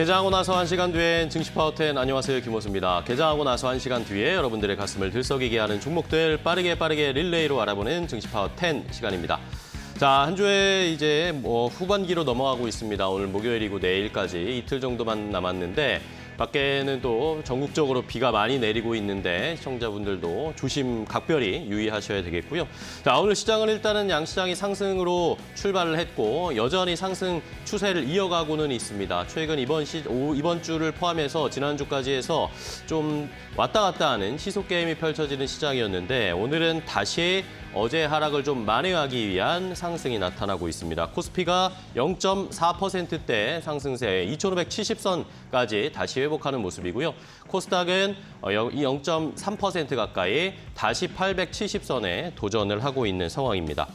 개장하고 나서 1시간 뒤엔 증시 파워텐 안녕하세요, 김호수입니다. 개장하고 나서 1시간 뒤에 여러분들의 가슴을 들썩이게 하는 종목들 빠르게 릴레이로 알아보는 증시 파워텐 시간입니다. 자, 한 주에 이제 후반기로 넘어가고 있습니다. 오늘 목요일이고 내일까지 이틀 정도만 남았는데 밖에는 또 전국적으로 비가 많이 내리고 있는데 시청자분들도 조심 각별히 유의하셔야 되겠고요. 자, 오늘 시장은 일단은 양시장이 상승으로 출발을 했고 여전히 상승 추세를 이어가고는 있습니다. 최근 이번 주를 포함해서 지난주까지 해서 좀 왔다 갔다 하는 시속 게임이 펼쳐지는 시장이었는데 오늘은 다시 어제 하락을 좀 만회하기 위한 상승이 나타나고 있습니다. 코스피가 0.4%대 상승세 2,570선까지 다시 회복하는 모습이고요. 코스닥은 0.3% 가까이 다시 870선에 도전을 하고 있는 상황입니다.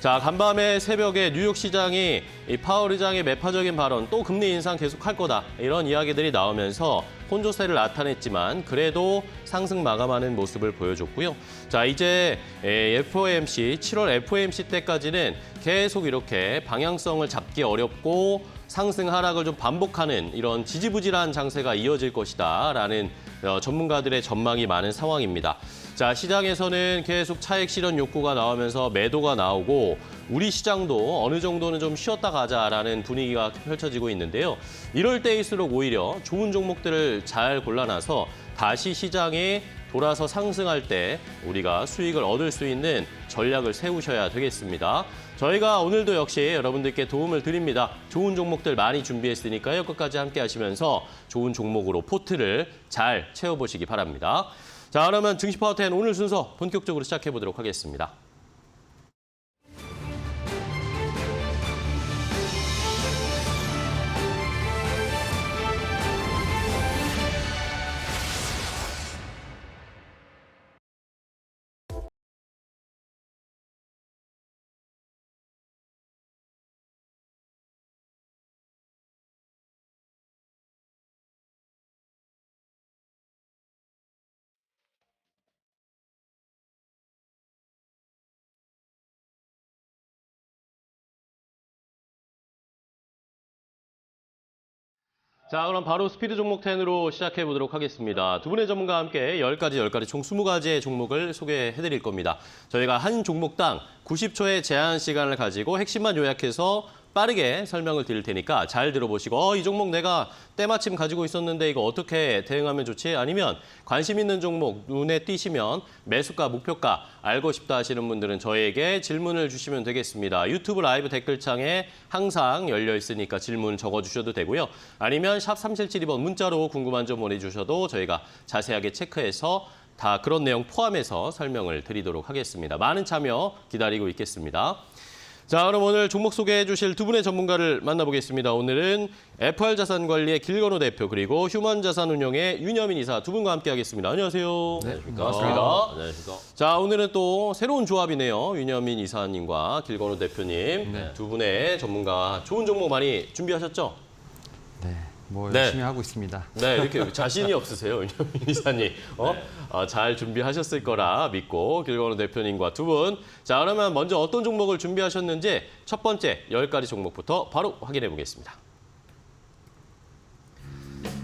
자, 간밤에 새벽에 뉴욕 시장이 파월 의장의 매파적인 발언, 또 금리 인상 계속할 거다 이런 이야기들이 나오면서 혼조세를 나타냈지만 그래도 상승 마감하는 모습을 보여줬고요. 자, 이제 FOMC, 7월 FOMC 때까지는 계속 이렇게 방향성을 잡기 어렵고 상승 하락을 좀 반복하는 이런 지지부진한 장세가 이어질 것이다라는 전문가들의 전망이 많은 상황입니다. 자, 시장에서는 계속 차익 실현 욕구가 나오면서 매도가 나오고 우리 시장도 어느 정도는 좀 쉬었다 가자라는 분위기가 펼쳐지고 있는데요. 이럴 때일수록 오히려 좋은 종목들을 잘 골라놔서 다시 시장에 돌아서 상승할 때 우리가 수익을 얻을 수 있는 전략을 세우셔야 되겠습니다. 저희가 오늘도 역시 여러분들께 도움을 드립니다. 좋은 종목들 많이 준비했으니까요. 끝까지 함께 하시면서 좋은 종목으로 포트를 잘 채워보시기 바랍니다. 자, 그러면 증시 파워텐 오늘 순서 본격적으로 시작해 보도록 하겠습니다. 자, 그럼 바로 스피드 종목 10으로 시작해 보도록 하겠습니다. 두 분의 전문가와 함께 10가지 총 20가지의 종목을 소개해 드릴 겁니다. 저희가 한 종목당 90초의 제한 시간을 가지고 핵심만 요약해서 빠르게 설명을 드릴 테니까 잘 들어보시고 이 종목 내가 때마침 가지고 있었는데 이거 어떻게 대응하면 좋지? 아니면 관심 있는 종목 눈에 띄시면 매수가, 목표가 알고 싶다 하시는 분들은 저희에게 질문을 주시면 되겠습니다. 유튜브 라이브 댓글창에 항상 열려 있으니까 질문 적어주셔도 되고요. 아니면 샵 3772번 문자로 궁금한 점 보내주셔도 저희가 자세하게 체크해서 다 그런 내용 포함해서 설명을 드리도록 하겠습니다. 많은 참여 기다리고 있겠습니다. 자, 그럼 오늘 종목 소개해 주실 두 분의 전문가를 만나보겠습니다. 오늘은 FR자산관리의 길건우 대표 그리고 휴먼자산운용의 윤여민 이사 두 분과 함께하겠습니다. 안녕하세요. 네, 반갑습니다. 안녕하십니까. 자, 오늘은 또 새로운 조합이네요. 윤여민 이사님과 길건우 대표님 네. 두 분의 전문가 좋은 종목 많이 준비하셨죠? 네, 뭐 네. 열심히 하고 있습니다. 네, 이렇게 자신이 없으세요, 윤여민 이사님. 잘 준비하셨을 거라 믿고 길건우 대표님과 두 분. 자, 그러면 먼저 어떤 종목을 준비하셨는지 첫 번째 10가지 종목부터 바로 확인해 보겠습니다.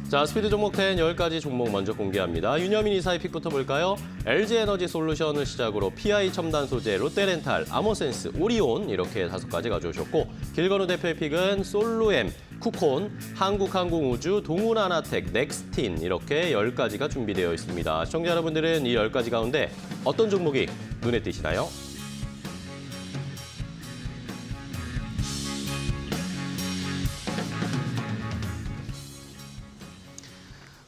자, 스피드 종목 10 10가지 종목 먼저 공개합니다. 윤여민 이사의 픽부터 볼까요? LG에너지 솔루션을 시작으로 PI 첨단 소재, 롯데렌탈, 아모센스, 오리온 이렇게 5가지 가져오셨고 길건우 대표의 픽은 솔루엠, 쿠콘, 한국항공우주, 동훈하나텍, 넥스틴 이렇게 10가지가 준비되어 있습니다. 시청자 여러분들은 이 10가지 가운데 어떤 종목이 눈에 띄시나요?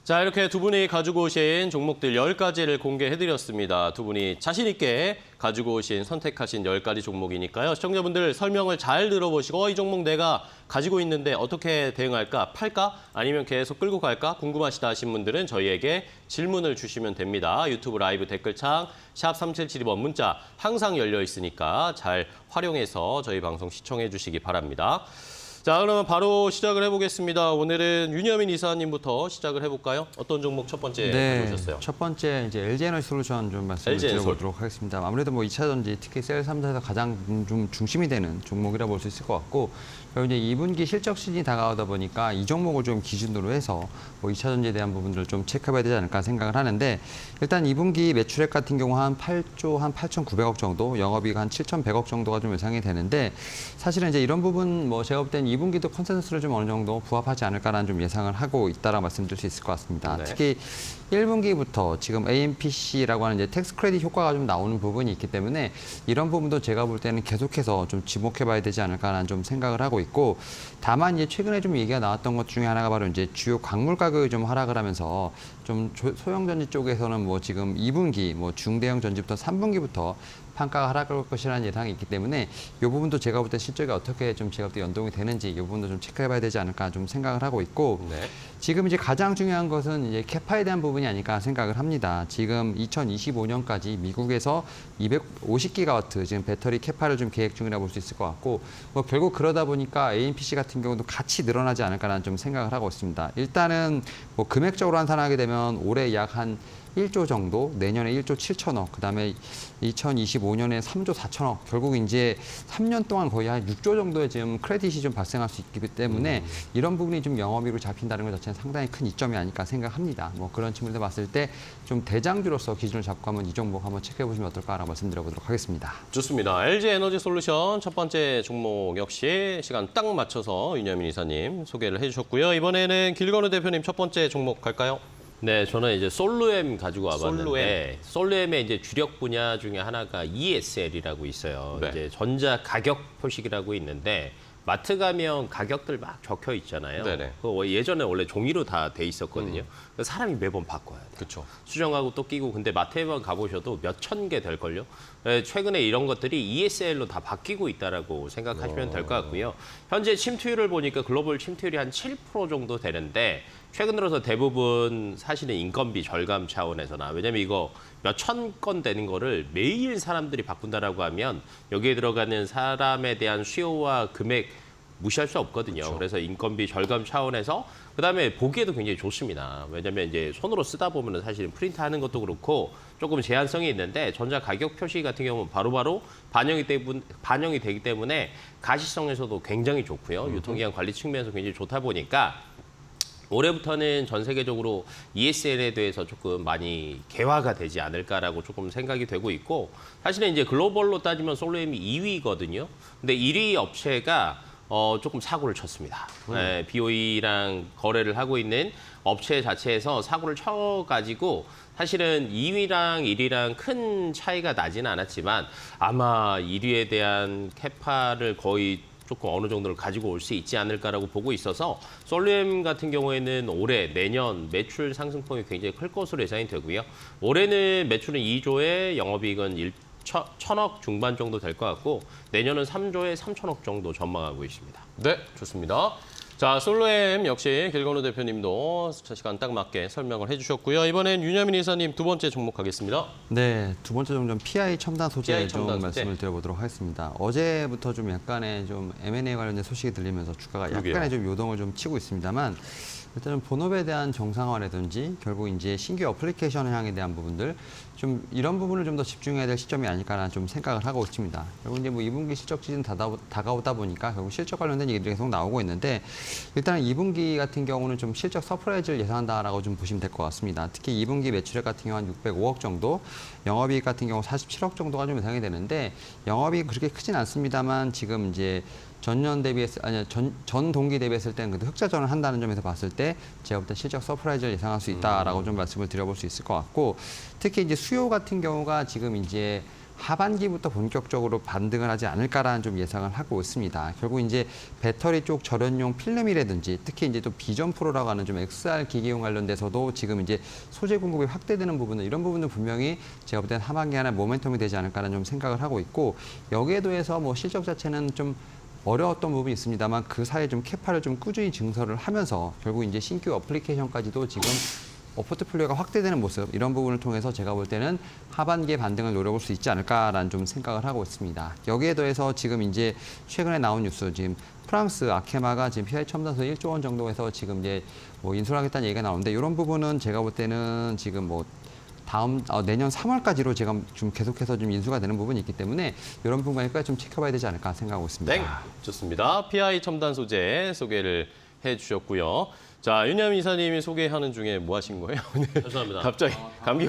자, 이렇게 두 분이 가지고 오신 종목들 10가지를 공개해드렸습니다. 두 분이 자신 있게 가지고 오신 선택하신 10가지 종목이니까요. 시청자분들 설명을 잘 들어보시고 이 종목 내가 가지고 있는데 어떻게 대응할까? 팔까? 아니면 계속 끌고 갈까? 궁금하시다 하신 분들은 저희에게 질문을 주시면 됩니다. 유튜브 라이브 댓글창 샵 3772번 문자 항상 열려 있으니까 잘 활용해서 저희 방송 시청해 주시기 바랍니다. 자, 그러면 바로 시작을 해보겠습니다. 오늘은 윤여민 이사님부터 시작을 해볼까요? 어떤 종목 첫 번째 가져오셨어요? 첫 번째 이제 LG에너지 솔루션 좀 말씀을 드려보도록 하겠습니다. 아무래도 뭐 2차 전지, 특히 셀 3사에서 가장 좀 중심이 되는 종목이라 볼 수 있을 것 같고 그리고 이제 2분기 실적 시즌이 다가오다 보니까 이 종목을 좀 기준으로 해서 뭐 2차 전지에 대한 부분들을 좀 체크해봐야 되지 않을까 생각을 하는데 일단 2분기 매출액 같은 경우 한 8조 한 8,900억 정도, 영업이익 한 7,100억 정도가 좀 예상이 되는데 사실은 이제 이런 부분 뭐 제가 볼 땐 2분기도 컨센서스를 좀 어느 정도 부합하지 않을까라는 좀 예상을 하고 있다라고 말씀드릴 수 있을 것 같습니다. 네. 특히 1분기부터 지금 AMPC라고 하는 이제 텍스 크레딧 효과가 좀 나오는 부분이 있기 때문에 이런 부분도 제가 볼 때는 계속해서 좀 지목해봐야 되지 않을까라는 좀 생각을 하고 있고 다만 이제 최근에 좀 얘기가 나왔던 것 중에 하나가 바로 이제 주요 광물 가격이 좀 하락을 하면서 좀 소형 전지 쪽에서는 뭐 지금 2분기 뭐 중대형 전지부터 3분기부터 판가가 하락할 것이라는 예상이 있기 때문에 이 부분도 제가 볼 때 실적이 어떻게 좀 제가 볼 때 연동이 되는지 이 부분도 좀 체크해봐야 되지 않을까 좀 생각을 하고 있고 네. 지금 이제 가장 중요한 것은 이제 캐파에 대한 부분이 아닐까 생각을 합니다. 지금 2025년까지 미국에서 250기가와트 지금 배터리 캐파를 좀 계획 중이라 볼 수 있을 것 같고 뭐 결국 그러다 보니까 AMPC 같은 경우도 같이 늘어나지 않을까라는 좀 생각을 하고 있습니다. 일단은 뭐 금액적으로 환산하게 되면 올해 약 한 1조 정도, 내년에 1조 7천억, 그다음에 2025년에 3조 4천억. 결국 이제 3년 동안 거의 한 6조 정도의 지금 크레딧이 좀 발생할 수 있기 때문에 이런 부분이 좀 영업이익으로 잡힌다는 것 자체는 상당히 큰 이점이 아닐까 생각합니다. 뭐 그런 측면에서 봤을 때 좀 대장주로서 기준을 잡고 한번 이 종목 한번 체크해 보시면 어떨까라고 말씀드려보도록 하겠습니다. 좋습니다. LG 에너지 솔루션 첫 번째 종목 역시 시간 딱 맞춰서 윤여민 이사님 소개를 해주셨고요. 이번에는 길건우 대표님 첫 번째 종목 갈까요? 네, 저는 이제 솔루엠 가지고 와봤는데 솔루엠의 이제 주력 분야 중에 하나가 ESL이라고 있어요. 네. 이제 전자 가격 표식이라고 있는데 마트 가면 가격들 막 적혀 있잖아요. 네네. 그 예전에 원래 종이로 다 돼 있었거든요. 그래서 사람이 매번 바꿔야 돼요. 그렇죠. 수정하고 또 끼고 근데 마트에만 가보셔도 몇 천 개 될걸요. 최근에 이런 것들이 ESL로 다 바뀌고 있다라고 생각하시면 될 것 같고요. 현재 침투율을 보니까 글로벌 침투율이 한 7% 정도 되는데 최근 들어서 대부분 사실은 인건비 절감 차원에서나 왜냐면 이거 몇 천 건 되는 거를 매일 사람들이 바꾼다라고 하면 여기에 들어가는 사람에 대한 수요와 금액 무시할 수 없거든요. 그렇죠. 그래서 인건비 절감 차원에서 그다음에 보기에도 굉장히 좋습니다. 왜냐면 이제 손으로 쓰다 보면은 사실은 프린트하는 것도 그렇고 조금 제한성이 있는데 전자 가격 표시 같은 경우는 바로바로 반영이 되기 때문에 가시성에서도 굉장히 좋고요. 유통기한 관리 측면에서 굉장히 좋다 보니까 올해부터는 전 세계적으로 ESL에 대해서 조금 많이 개화가 되지 않을까라고 조금 생각이 되고 있고 사실은 이제 글로벌로 따지면 솔루엠이 2위거든요. 근데 1위 업체가 조금 사고를 쳤습니다. 네, BOE랑 거래를 하고 있는 업체 자체에서 사고를 쳐가지고 사실은 2위랑 1위랑 큰 차이가 나지는 않았지만 아마 1위에 대한 캐파를 거의 조금 어느 정도를 가지고 올 수 있지 않을까라고 보고 있어서 솔루엠 같은 경우에는 올해 내년 매출 상승폭이 굉장히 클 것으로 예상이 되고요. 올해는 매출은 2조에 영업이익은 1,000억 중반 정도 될 것 같고 내년은 3조에 3천억 정도 전망하고 있습니다. 네, 좋습니다. 자, 솔루엠 역시 길건우 대표님도 시간 딱 맞게 설명을 해주셨고요. 이번엔 윤여민 이사님 두 번째 종목 가겠습니다. 네, 두 번째 좀 PI 첨단 소재 PI 좀 첨단 소재. 말씀을 드려보도록 하겠습니다. 어제부터 좀 약간의 좀 M&A 관련된 소식이 들리면서 주가가 그러게요. 약간의 좀 요동을 좀 치고 있습니다만 일단은 본업에 대한 정상화라든지 결국 이제 신규 어플리케이션 향에 대한 부분들 좀 이런 부분을 좀 더 집중해야 될 시점이 아닐까라는 좀 생각을 하고 있습니다. 결국 이제 뭐 2분기 실적 시즌 다가오다 보니까 결국 실적 관련된 얘기들이 계속 나오고 있는데 일단은 2분기 같은 경우는 좀 실적 서프라이즈를 예상한다라고 좀 보시면 될 것 같습니다. 특히 2분기 매출액 같은 경우 한 605억 정도, 영업이익 같은 경우 47억 정도가 좀 예상이 되는데 영업이익 그렇게 크진 않습니다만 지금 이제 전년 대비했을 전 동기 대비했을 때는 그래도 흑자전을 한다는 점에서 봤을 때 제가 볼 때 실적 서프라이즈를 예상할 수 있다라고 좀 말씀을 드려볼 수 있을 것 같고 특히 이제 수요 같은 경우가 지금 이제 하반기부터 본격적으로 반등을 하지 않을까라는 좀 예상을 하고 있습니다. 결국 이제 배터리 쪽 절연용 필름이라든지 특히 이제 또 비전 프로라고 하는 좀 XR 기기용 관련돼서도 지금 이제 소재 공급이 확대되는 부분은 이런 부분은 분명히 제가 볼 때는 하반기 하나 모멘텀이 되지 않을까라는 좀 생각을 하고 있고 여기에 더해서 뭐 실적 자체는 좀 어려웠던 부분이 있습니다만 그 사이에 좀 캐파를 좀 꾸준히 증설을 하면서 결국 이제 신규 어플리케이션까지도 지금 포트폴리오가 확대되는 모습 이런 부분을 통해서 제가 볼 때는 하반기에 반등을 노려볼 수 있지 않을까라는 좀 생각을 하고 있습니다. 여기에 더해서 지금 이제 최근에 나온 뉴스 지금 프랑스 아케마가 지금 PI 첨단소 1조 원 정도에서 지금 이제 뭐 인수하겠다는 얘기가 나오는데 이런 부분은 제가 볼 때는 지금 뭐 내년 3월까지로 제가 좀 계속해서 좀 인수가 되는 부분이 있기 때문에 이런 부분까지 좀 지켜봐야 되지 않을까 생각하고 있습니다. 네, 좋습니다. PI 첨단 소재 소개를 해주셨고요. 자, 윤여민 이사님이 소개하는 중에 뭐 하신 거예요? 죄송합니다. 갑자기 감기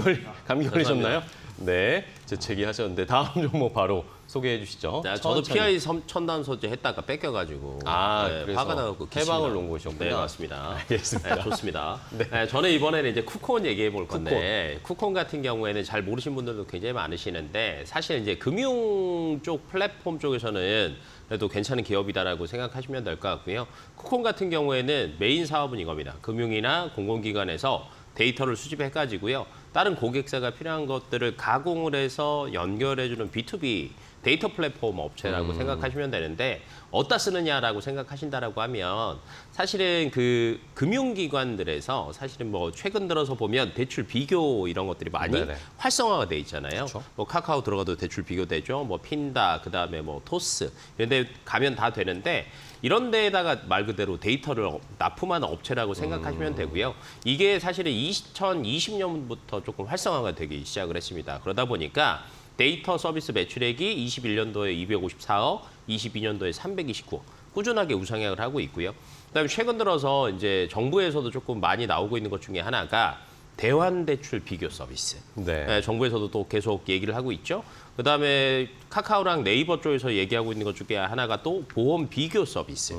걸리셨나요? 네, 재채기 하셨는데 다음 종목 바로 소개해 주시죠. 저도 천천히. PI 첨단 소재 했다가 뺏겨가지고 그래서 화가 나고 해방을 놓으셨군요. 네, 맞습니다. 알겠습니다. 네, 좋습니다. 네, 저는 이번에는 이제 쿠콘 얘기해 볼 건데 쿠콘 같은 경우에는 잘 모르신 분들도 굉장히 많으시는데 사실 이제 금융 쪽 플랫폼 쪽에서는 그래도 괜찮은 기업이다라고 생각하시면 될 것 같고요. 쿠콘 같은 경우에는 메인 사업은 이겁니다. 금융이나 공공기관에서 데이터를 수집해가지고요. 다른 고객사가 필요한 것들을 가공을 해서 연결해주는 B2B 데이터 플랫폼 업체라고 생각하시면 되는데 어디다 쓰느냐라고 생각하신다라고 하면 사실은 그 금융기관들에서 사실은 뭐 최근 들어서 보면 대출 비교 이런 것들이 많이 네네. 활성화가 돼 있잖아요. 그렇죠. 뭐 카카오 들어가도 대출 비교되죠. 뭐 핀다, 그다음에 뭐 토스 이런 데 가면 다 되는데 이런 데에다가 말 그대로 데이터를 납품하는 업체라고 생각하시면 되고요. 이게 사실은 2020년부터 조금 활성화가 되기 시작을 했습니다. 그러다 보니까 데이터 서비스 매출액이 21년도에 254억, 22년도에 329억 꾸준하게 우상향을 하고 있고요. 그다음에 최근 들어서 이제 정부에서도 조금 많이 나오고 있는 것 중에 하나가 대환대출 비교 서비스. 네. 네, 정부에서도 또 계속 얘기를 하고 있죠. 그다음에 카카오랑 네이버 쪽에서 얘기하고 있는 것 중에 하나가 또 보험 비교 서비스.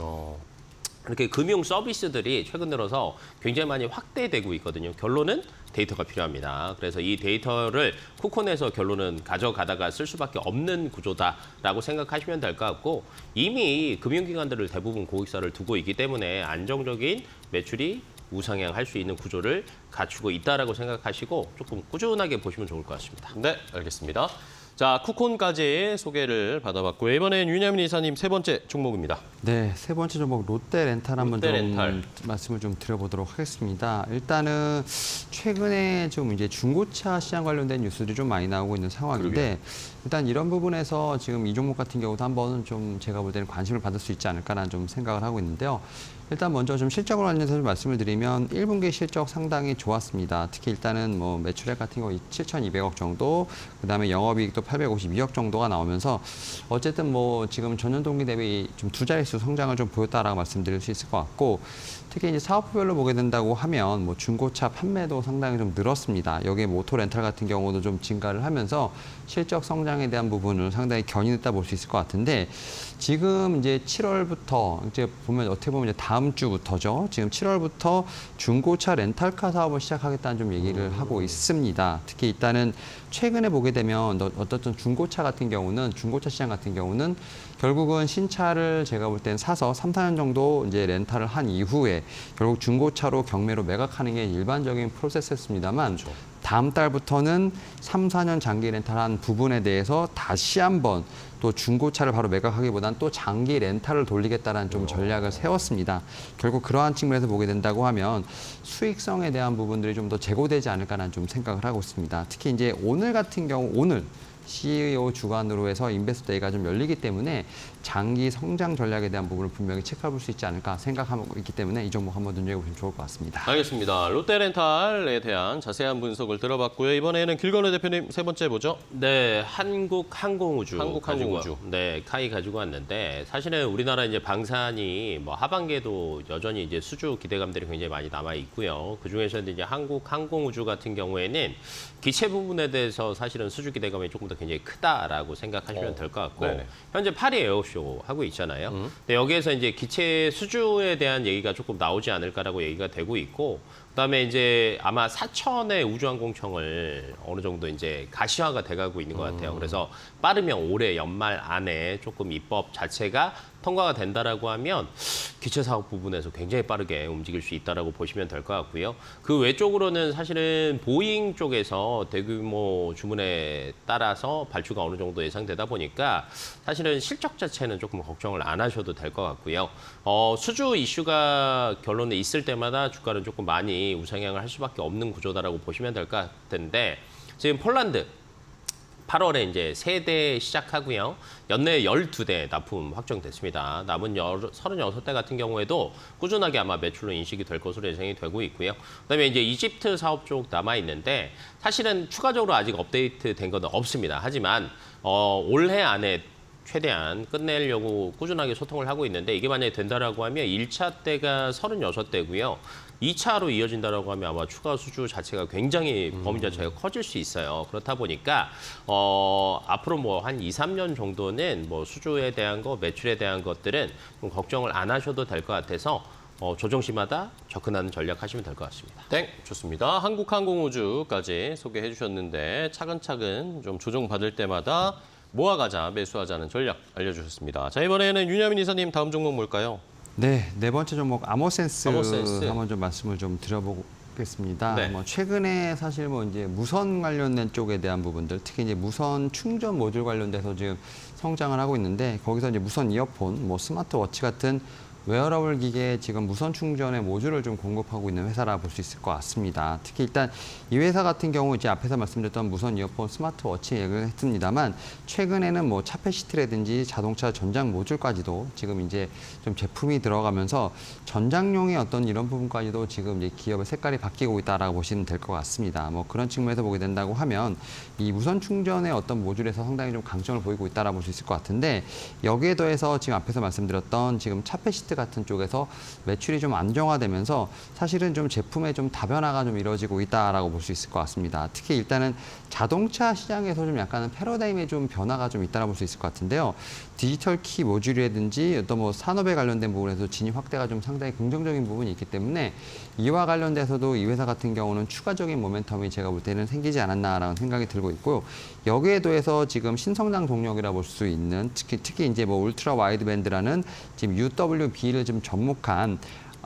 이렇게 금융 서비스들이 최근 들어서 굉장히 많이 확대되고 있거든요. 결론은 데이터가 필요합니다. 그래서 이 데이터를 쿠콘에서 결론은 가져가다가 쓸 수밖에 없는 구조다라고 생각하시면 될 것 같고 이미 금융기관들을 대부분 고객사를 두고 있기 때문에 안정적인 매출이 우상향할 수 있는 구조를 갖추고 있다라고 생각하시고 조금 꾸준하게 보시면 좋을 것 같습니다. 네, 알겠습니다. 자, 쿠콘까지 소개를 받아봤고요. 이번엔 윤여민 이사님 세 번째 종목입니다. 네, 세 번째 종목 롯데렌탈 한번 좀 롯데렌탈. 말씀을 좀 드려보도록 하겠습니다. 일단은 최근에 좀 이제 중고차 시장 관련된 뉴스들이 좀 많이 나오고 있는 상황인데 일단 이런 부분에서 지금 이 종목 같은 경우도 한번 좀 제가 볼 때는 관심을 받을 수 있지 않을까라는 좀 생각을 하고 있는데요. 일단 먼저 좀 실적으로 관련해서 좀 말씀을 드리면 1분기 실적 상당히 좋았습니다. 특히 일단은 뭐 매출액 같은 경우 7,200억 정도, 그다음에 영업이익도 852억 정도가 나오면서 어쨌든 뭐 지금 전년 동기 대비 좀 두 자릿수 성장을 좀 보였다라고 말씀드릴 수 있을 것 같고 특히 이제 사업부별로 보게 된다고 하면 뭐 중고차 판매도 상당히 좀 늘었습니다. 여기에 모토 렌탈 같은 경우도 좀 증가를 하면서 실적 성장에 대한 부분을 상당히 견인했다 볼 수 있을 것 같은데 지금 이제 7월부터 이제 보면 어떻게 보면 이제 다음 주부터죠. 지금 7월부터 중고차 렌탈카 사업을 시작하겠다는 좀 얘기를 하고 있습니다. 특히 일단은 최근에 보게 되면 어떤 중고차 같은 경우는 중고차 시장 같은 경우는 결국은 신차를 제가 볼 땐 사서 3, 4년 정도 이제 렌탈을 한 이후에 결국 중고차로 경매로 매각하는 게 일반적인 프로세스였습니다만 다음 달부터는 3, 4년 장기 렌탈한 부분에 대해서 다시 한번 또 중고차를 바로 매각하기보다는 또 장기 렌탈을 돌리겠다는 좀 전략을 세웠습니다. 결국 그러한 측면에서 보게 된다고 하면 수익성에 대한 부분들이 좀 더 제고되지 않을까라는 좀 생각을 하고 있습니다. 특히 이제 오늘 같은 경우 오늘 CEO 주관으로 해서 인베스터 데이가 좀 열리기 때문에 장기 성장 전략에 대한 부분을 분명히 체크해 볼 수 있지 않을까 생각하고 있기 때문에 이 종목 한번 눈여겨보시면 좋을 것 같습니다. 알겠습니다. 롯데렌탈에 대한 자세한 분석을 들어봤고요. 이번에는 길건우 대표님 세 번째 보죠. 네, 한국항공우주. 한국항공우주. 네, 카이 가지고 왔는데 사실은 우리나라 이제 방산이 뭐 하반기에도 여전히 이제 수주 기대감들이 굉장히 많이 남아 있고요. 그 중에서 이제 한국항공우주 같은 경우에는 기체 부분에 대해서 사실은 수주 기대감이 조금 더 굉장히 크다라고 생각하시면 될 것 같고 네네. 현재 파리 에어쇼 하고 있잖아요. 근데 여기에서 이제 기체 수주에 대한 얘기가 조금 나오지 않을까라고 얘기가 되고 있고 그다음에 이제 아마 사천의 우주항공청을 어느 정도 이제 가시화가 돼가고 있는 것 같아요. 그래서 빠르면 올해 연말 안에 조금 입법 자체가 통과가 된다라고 하면 기체 사업 부분에서 굉장히 빠르게 움직일 수 있다라고 보시면 될 것 같고요. 그 외쪽으로는 사실은 보잉 쪽에서 대규모 주문에 따라서 발주가 어느 정도 예상되다 보니까 사실은 실적 자체는 조금 걱정을 안 하셔도 될 것 같고요. 수주 이슈가 결론에 있을 때마다 주가는 조금 많이 우상향을 할 수밖에 없는 구조다라고 보시면 될 것 같은데 지금 폴란드 8월에 이제 3대 시작하고요. 연내 12대 납품 확정됐습니다. 남은 36대 같은 경우에도 꾸준하게 아마 매출로 인식이 될 것으로 예상이 되고 있고요. 그다음에 이제 이집트 사업 쪽 남아 있는데 사실은 추가적으로 아직 업데이트 된 건 없습니다. 하지만 올해 안에 최대한 끝내려고 꾸준하게 소통을 하고 있는데 이게 만약에 된다라고 하면 1차 때가 36대고요. 2차로 이어진다라고 하면 아마 추가 수주 자체가 굉장히 범위 자체가 커질 수 있어요. 그렇다 보니까 앞으로 뭐 한 2, 3년 정도는 뭐 수주에 대한 거, 매출에 대한 것들은 좀 걱정을 안 하셔도 될 것 같아서 조정시마다 접근하는 전략 하시면 될 것 같습니다. 네, 좋습니다. 한국항공우주까지 소개해 주셨는데 차근차근 좀 조정받을 때마다 모아가자, 매수하자는 전략 알려주셨습니다. 자, 이번에는 윤여민 이사님 다음 종목 뭘까요? 네, 네 번째 종목 아모센스 한번 좀 말씀을 좀 드려보겠습니다. 네. 뭐 최근에 사실 뭐 이제 무선 관련된 쪽에 대한 부분들, 특히 이제 무선 충전 모듈 관련돼서 지금 성장을 하고 있는데 거기서 이제 무선 이어폰, 뭐 스마트워치 같은 웨어러블 기계에 지금 무선 충전의 모듈을 좀 공급하고 있는 회사라 볼 수 있을 것 같습니다. 특히 일단 이 회사 같은 경우 이제 앞에서 말씀드렸던 무선 이어폰, 스마트워치 얘기를 했습니다만 최근에는 뭐 차폐시트라든지 자동차 전장 모듈까지도 지금 이제 좀 제품이 들어가면서 전장용의 어떤 이런 부분까지도 지금 이제 기업의 색깔이 바뀌고 있다라고 보시면 될 것 같습니다. 뭐 그런 측면에서 보게 된다고 하면 이 무선 충전의 어떤 모듈에서 상당히 좀 강점을 보이고 있다라고 볼 수 있을 것 같은데 여기에 더해서 지금 앞에서 말씀드렸던 지금 차폐시트 같은 쪽에서 매출이 좀 안정화되면서 사실은 좀 제품의 좀 다변화가 좀 이루어지고 있다라고 볼 수 있을 것 같습니다. 특히 일단은 자동차 시장에서 좀 약간은 패러다임의 좀 변화가 좀 있다라고 볼 수 있을 것 같은데요. 디지털 키 모듈이라든지 어떤 뭐 산업에 관련된 부분에서 진입 확대가 좀 상당히 긍정적인 부분이 있기 때문에 이와 관련돼서도 이 회사 같은 경우는 추가적인 모멘텀이 제가 볼 때는 생기지 않았나라는 생각이 들고 있고요. 여기에 더해서 지금 신성장 동력이라 볼 수 있는 특히 이제 뭐 울트라 와이드밴드라는 지금 UWB를 좀 접목한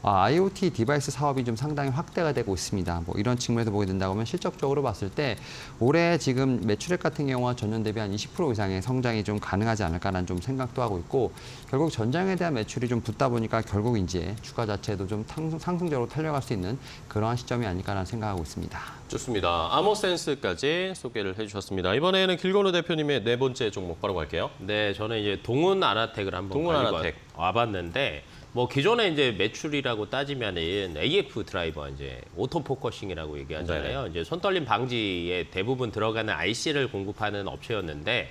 IoT 디바이스 사업이 좀 상당히 확대가 되고 있습니다. 뭐 이런 측면에서 보게 된다고 하면 실적적으로 봤을 때 올해 지금 매출액 같은 경우와 전년 대비 한 20% 이상의 성장이 좀 가능하지 않을까라는 좀 생각도 하고 있고 결국 전장에 대한 매출이 좀 붙다 보니까 결국 이제 주가 자체도 좀 상승적으로 탄력할 수 있는 그러한 시점이 아닐까라는 생각하고 있습니다. 좋습니다. 아모센스까지 소개를 해주셨습니다. 이번에는 길건우 대표님의 네 번째 종목 바로 갈게요. 네, 저는 이제 동훈 아나텍을 한번 동훈 가지고 아나텍. 와봤는데 뭐 기존에 이제 매출이라고 따지면은 AF 드라이버 이제 오토 포커싱이라고 얘기하잖아요. 네네. 이제 손떨림 방지에 대부분 들어가는 IC를 공급하는 업체였는데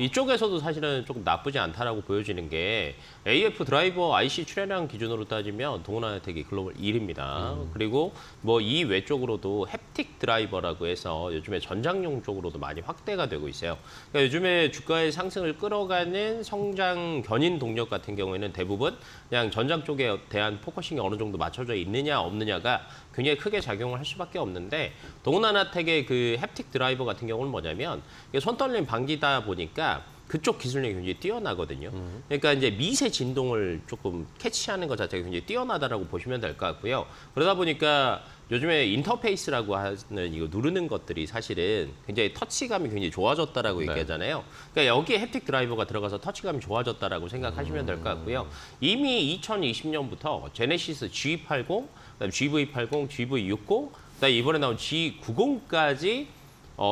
이쪽에서도 사실은 조금 나쁘지 않다라고 보여지는 게 AF 드라이버 IC 출하량 기준으로 따지면 동훈 아나텍이 글로벌 1위입니다. 그리고 뭐 이 외쪽으로도 햅틱 드라이버라고 해서 요즘에 전장용 쪽으로도 많이 확대가 되고 있어요. 그러니까 요즘에 주가의 상승을 끌어가는 성장 견인 동력 같은 경우에는 대부분 그냥 전장 쪽에 대한 포커싱이 어느 정도 맞춰져 있느냐 없느냐가 굉장히 크게 작용을 할 수밖에 없는데 동훈 아나텍의 그 햅틱 드라이버 같은 경우는 뭐냐면 이게 손떨림 방지다 보니까 그쪽 기술력이 굉장히 뛰어나거든요. 그러니까 이제 미세 진동을 조금 캐치하는 것 자체가 굉장히 뛰어나다라고 보시면 될 것 같고요. 그러다 보니까 요즘에 인터페이스라고 하는 이거 누르는 것들이 사실은 굉장히 터치감이 굉장히 좋아졌다라고 네. 얘기하잖아요. 그러니까 여기에 햅틱 드라이버가 들어가서 터치감이 좋아졌다라고 생각하시면 될 것 같고요. 이미 2020년부터 제네시스 G80, 그다음 GV80, GV60, 그다음 이번에 나온 G90까지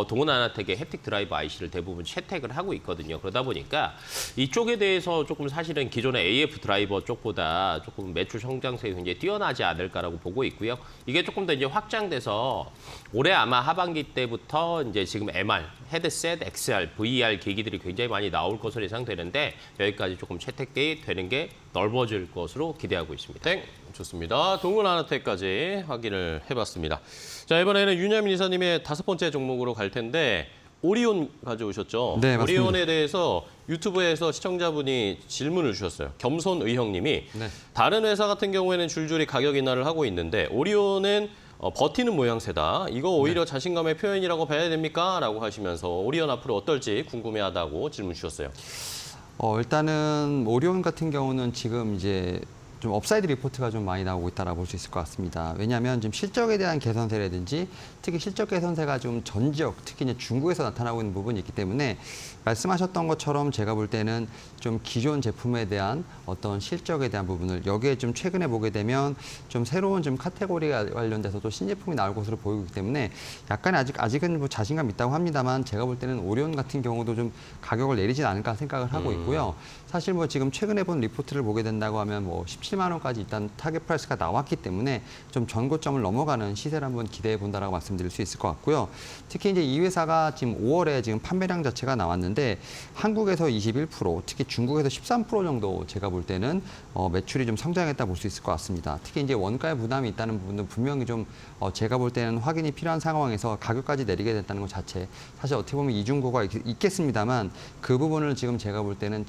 동훈 아나텍의 햅틱 드라이버 IC를 대부분 채택을 하고 있거든요. 그러다 보니까 이쪽에 대해서 조금 사실은 기존의 AF 드라이버 쪽보다 조금 매출 성장세가 굉장히 뛰어나지 않을까라고 보고 있고요. 이게 조금 더 이제 확장돼서 올해 아마 하반기 때부터 이제 지금 MR, 헤드셋, XR, VR 계기들이 굉장히 많이 나올 것으로 예상되는데 여기까지 조금 채택이 되는 게 넓어질 것으로 기대하고 있습니다. 네, 좋습니다. 동훈 아나텍까지 확인을 해봤습니다. 자, 이번에는 윤여민 이사님의 다섯 번째 종목으로 갈 텐데 오리온 가져오셨죠? 네, 맞습니다. 오리온에 대해서 유튜브에서 시청자분이 질문을 주셨어요. 겸손의형님이 네. 다른 회사 같은 경우에는 줄줄이 가격 인하를 하고 있는데 오리온은 버티는 모양새다. 이거 오히려 자신감의 표현이라고 봐야 됩니까? 라고 하시면서 오리온 앞으로 어떨지 궁금해하다고 질문 주셨어요. 일단은 오리온 같은 경우는 지금 이제 좀 업사이드 리포트가 좀 많이 나오고 있다라고 볼 수 있을 것 같습니다. 왜냐하면 지금 실적에 대한 개선세라든지 특히 실적 개선세가 좀 전 지역, 특히 이제 중국에서 나타나고 있는 부분이 있기 때문에 말씀하셨던 것처럼 제가 볼 때는 좀 기존 제품에 대한 어떤 실적에 대한 부분을 여기에 좀 최근에 보게 되면 좀 새로운 좀 카테고리가 관련돼서도 신제품이 나올 것으로 보이기 때문에 약간 아직은 뭐 자신감 있다고 합니다만 제가 볼 때는 오리온 같은 경우도 좀 가격을 내리진 않을까 생각을 하고 있고요. 사실 뭐 지금 최근에 본 리포트를 보게 된다고 하면 뭐 17만 원까지 일단 타겟 프라이스가 나왔기 때문에 좀 전고점을 넘어가는 시세를 한번 기대해 본다라고 말씀드릴 수 있을 것 같고요. 특히 이제 이 회사가 지금 5월에 지금 판매량 자체가 나왔는데 한국에서 21%, 특히 중국에서 13% 정도 제가 볼 때는 매출이 좀 성장했다 볼 수 있을 것 같습니다. 특히 이제 원가의 부담이 있다는 부분은 분명히 좀 제가 볼 때는 확인이 필요한 상황에서 가격까지 내리게 됐다는 것 자체 사실 어떻게 보면 이중고가 있겠습니다만 그 부분을 지금 제가 볼 때는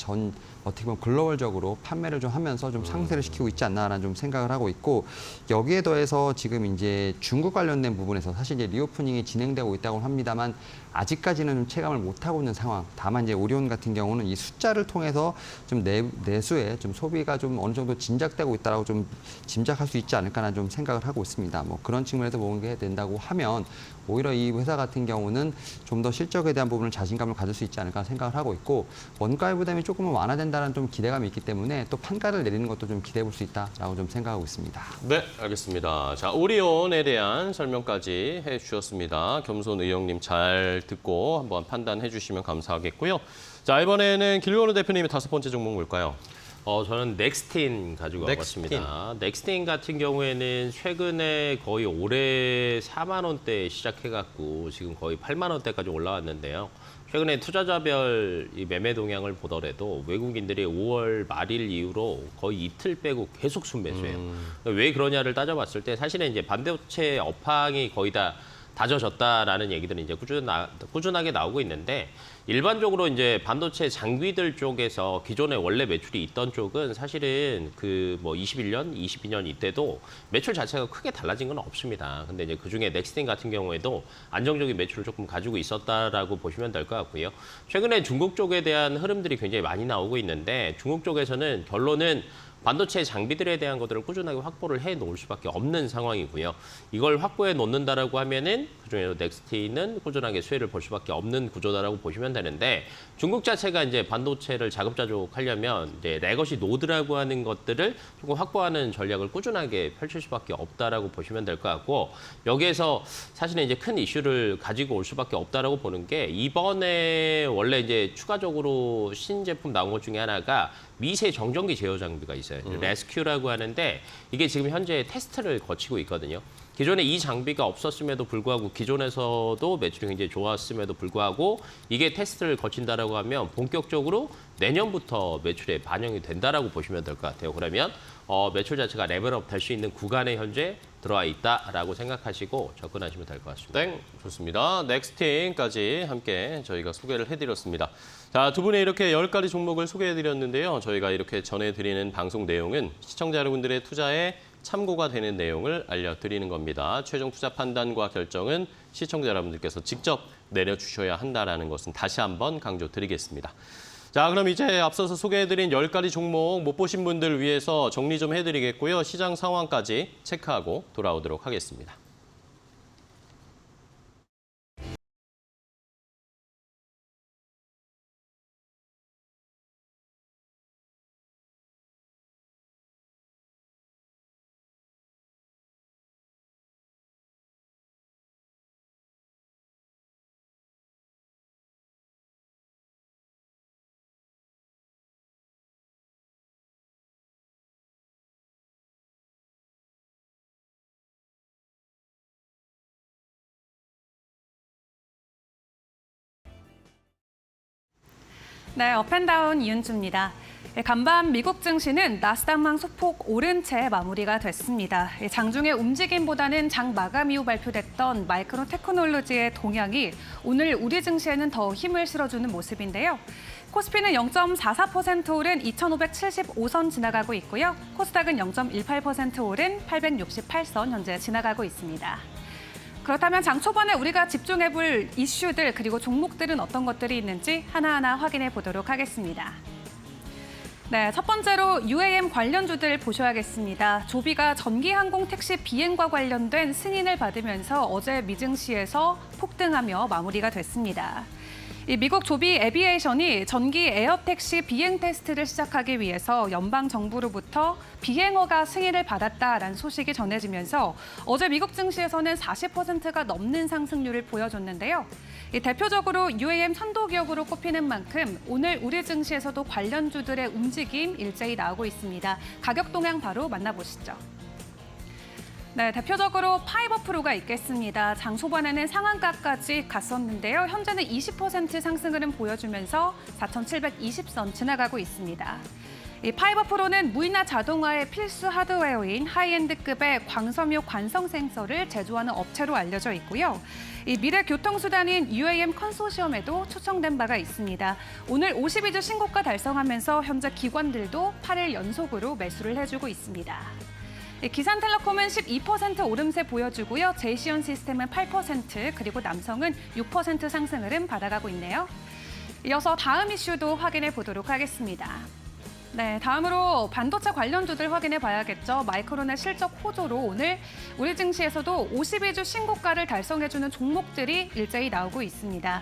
어떻게 보면 글로벌적으로 판매를 좀 하면서 좀 상쇄를 시키고 있지 않나라는 좀 생각을 하고 있고 여기에 더해서 지금 이제 중국 관련된 부분에서 사실 이제 리오프닝이 진행되고 있다고 합니다만 아직까지는 좀 체감을 못하고 있는 상황. 다만 이제 오리온 같은 경우는 이 숫자를 통해서 좀 내수에 좀 소비가 좀 어느 정도 진작되고 있다라고 좀 짐작할 수 있지 않을까라는 좀 생각을 하고 있습니다. 뭐 그런 측면에서 보게 된다고 하면 오히려 이 회사 같은 경우는 좀 더 실적에 대한 부분을 자신감을 가질 수 있지 않을까 생각을 하고 있고 원가의 부담이 조금은 완화된다는 좀 기대감이 있기 때문에 또 판가를 내리는 것도 좀 기대해 볼 수 있다라고 좀 생각하고 있습니다. 네, 알겠습니다. 자, 오리온에 대한 설명까지 해주셨습니다. 겸손의형님 잘 듣고 한번 판단해 주시면 감사하겠고요. 자, 이번에는 길건우 대표님의 5번째 종목 뭘까요? 저는 넥스틴 가지고 넥스틴. 와봤습니다. 넥스틴 같은 경우에는 최근에 거의 올해 4만 원대 시작해갖고 지금 거의 8만 원대까지 올라왔는데요. 최근에 투자자별 이 매매 동향을 보더라도 외국인들이 5월 말일 이후로 거의 이틀 빼고 계속 순매수해요. 왜 그러냐를 따져봤을 때 사실은 이제 반도체 업황이 거의 다 다져졌다라는 얘기들은 이제 꾸준하게 나오고 있는데 일반적으로 이제 반도체 장비들 쪽에서 기존에 원래 매출이 있던 쪽은 사실은 그 뭐 21년, 22년 이때도 매출 자체가 크게 달라진 건 없습니다. 근데 이제 그중에 넥스틴 같은 경우에도 안정적인 매출을 조금 가지고 있었다라고 보시면 될 것 같고요. 최근에 중국 쪽에 대한 흐름들이 굉장히 많이 나오고 있는데 중국 쪽에서는 결론은 반도체 장비들에 대한 것들을 꾸준하게 확보를 해 놓을 수밖에 없는 상황이고요. 이걸 확보해 놓는다라고 하면은 그중에서 넥스틴은 꾸준하게 수혜를 볼 수밖에 없는 구조다라고 보시면 되는데 중국 자체가 이제 반도체를 자급자족하려면 이제 레거시 노드라고 하는 것들을 조금 확보하는 전략을 꾸준하게 펼칠 수밖에 없다라고 보시면 될 것 같고 여기에서 사실은 이제 큰 이슈를 가지고 올 수밖에 없다라고 보는 게 이번에 원래 이제 추가적으로 신제품 나온 것 중에 하나가 미세 정전기 제어 장비가 있어요. 레스큐라고 하는데 이게 지금 현재 테스트를 거치고 있거든요. 기존에 이 장비가 없었음에도 불구하고 기존에서도 매출이 굉장히 좋았음에도 불구하고 이게 테스트를 거친다라고 하면 본격적으로 내년부터 매출에 반영이 된다라고 보시면 될 것 같아요. 그러면 매출 자체가 레벨업 될 수 있는 구간에 현재 들어와 있다라고 생각하시고 접근하시면 될 것 같습니다. 땡, 좋습니다. 넥스틴까지 함께 저희가 소개를 해드렸습니다. 자, 두 분의 이렇게 10가지 종목을 소개해드렸는데요. 저희가 이렇게 전해드리는 방송 내용은 시청자 여러분들의 투자에 참고가 되는 내용을 알려드리는 겁니다. 최종 투자 판단과 결정은 시청자 여러분들께서 직접 내려주셔야 한다는 것은 다시 한번 강조드리겠습니다. 자, 그럼 이제 앞서서 소개해드린 10가지 종목 못 보신 분들을 위해서 정리 좀 해드리겠고요. 시장 상황까지 체크하고 돌아오도록 하겠습니다. 네, 업앤다운 이은주입니다. 간밤 미국 증시는 나스닥망 소폭 오른 채 마무리가 됐습니다. 장중의 움직임보다는 장 마감 이후 발표됐던 마이크론 테크놀로지의 동향이 오늘 우리 증시에는 더 힘을 실어주는 모습인데요. 코스피는 0.44% 오른 2,575선 지나가고 있고요. 코스닥은 0.18% 오른 868선 현재 지나가고 있습니다. 그렇다면 장 초반에 우리가 집중해볼 이슈들 그리고 종목들은 어떤 것들이 있는지 하나하나 확인해 보도록 하겠습니다. 네, 첫 번째로 UAM 관련주들 보셔야겠습니다. 조비가 전기 항공 택시 비행과 관련된 승인을 받으면서 어제 미증시에서 폭등하며 마무리가 됐습니다. 이 미국 조비 에비에이션이 전기 에어 택시 비행 테스트를 시작하기 위해서 연방 정부로부터 비행허가 승인을 받았다라는 소식이 전해지면서 어제 미국 증시에서는 40%가 넘는 상승률을 보여줬는데요. 이 대표적으로 UAM 선도 기업으로 꼽히는 만큼 오늘 우리 증시에서도 관련주들의 움직임 일제히 나오고 있습니다. 가격 동향 바로 만나보시죠. 네, 대표적으로 파이버프로가 있겠습니다. 장 초반에는 상한가까지 갔었는데요. 현재는 20% 상승 흐름 보여주면서 4,720선 지나가고 있습니다. 이 파이버프로는 무인화 자동화의 필수 하드웨어인 하이엔드급의 광섬유 관성 센서를 제조하는 업체로 알려져 있고요. 이 미래 교통수단인 UAM 컨소시엄에도 초청된 바가 있습니다. 오늘 52주 신고가 달성하면서 현재 기관들도 8일 연속으로 매수를 해주고 있습니다. 기산텔레콤은 12% 오름세 보여주고요. 제이시언 시스템은 8%, 그리고 남성은 6% 상승 흐름 받아가고 있네요. 이어서 다음 이슈도 확인해 보도록 하겠습니다. 네, 다음으로 반도체 관련주들 확인해 봐야겠죠. 마이크론의 실적 호조로 오늘 우리 증시에서도 52주 신고가를 달성해주는 종목들이 일제히 나오고 있습니다.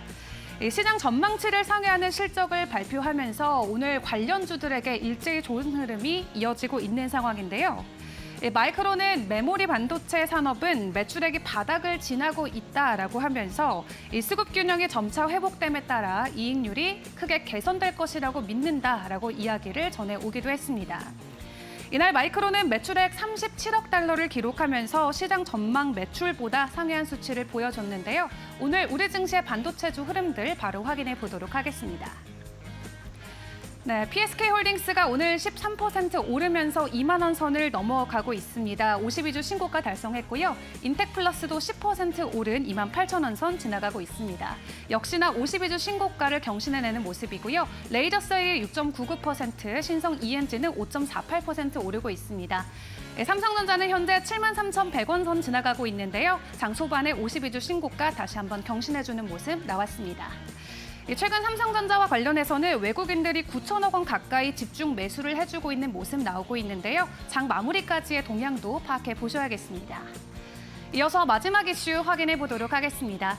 시장 전망치를 상회하는 실적을 발표하면서 오늘 관련주들에게 일제히 좋은 흐름이 이어지고 있는 상황인데요. 마이크론은 메모리 반도체 산업은 매출액이 바닥을 지나고 있다라고 하면서 이 수급 균형이 점차 회복됨에 따라 이익률이 크게 개선될 것이라고 믿는다라고 이야기를 전해오기도 했습니다. 이날 마이크론은 매출액 37억 달러를 기록하면서 시장 전망 매출보다 상회한 수치를 보여줬는데요. 오늘 우리 증시의 반도체주 흐름들 바로 확인해 보도록 하겠습니다. 네, PSK홀딩스가 오늘 13% 오르면서 2만 원 선을 넘어가고 있습니다. 52주 신고가 달성했고요. 인텍플러스도 10% 오른 2만 8천 원 선 지나가고 있습니다. 역시나 52주 신고가를 경신해내는 모습이고요. 레이저스의 6.99%, 신성 ENG는 5.48% 오르고 있습니다. 네, 삼성전자는 현재 73,100원 선 지나가고 있는데요. 장 초반에 52주 신고가 다시 한번 경신해주는 모습 나왔습니다. 최근 삼성전자와 관련해서는 외국인들이 9천억 원 가까이 집중 매수를 해주고 있는 모습 나오고 있는데요. 장 마무리까지의 동향도 파악해 보셔야겠습니다. 이어서 마지막 이슈 확인해 보도록 하겠습니다.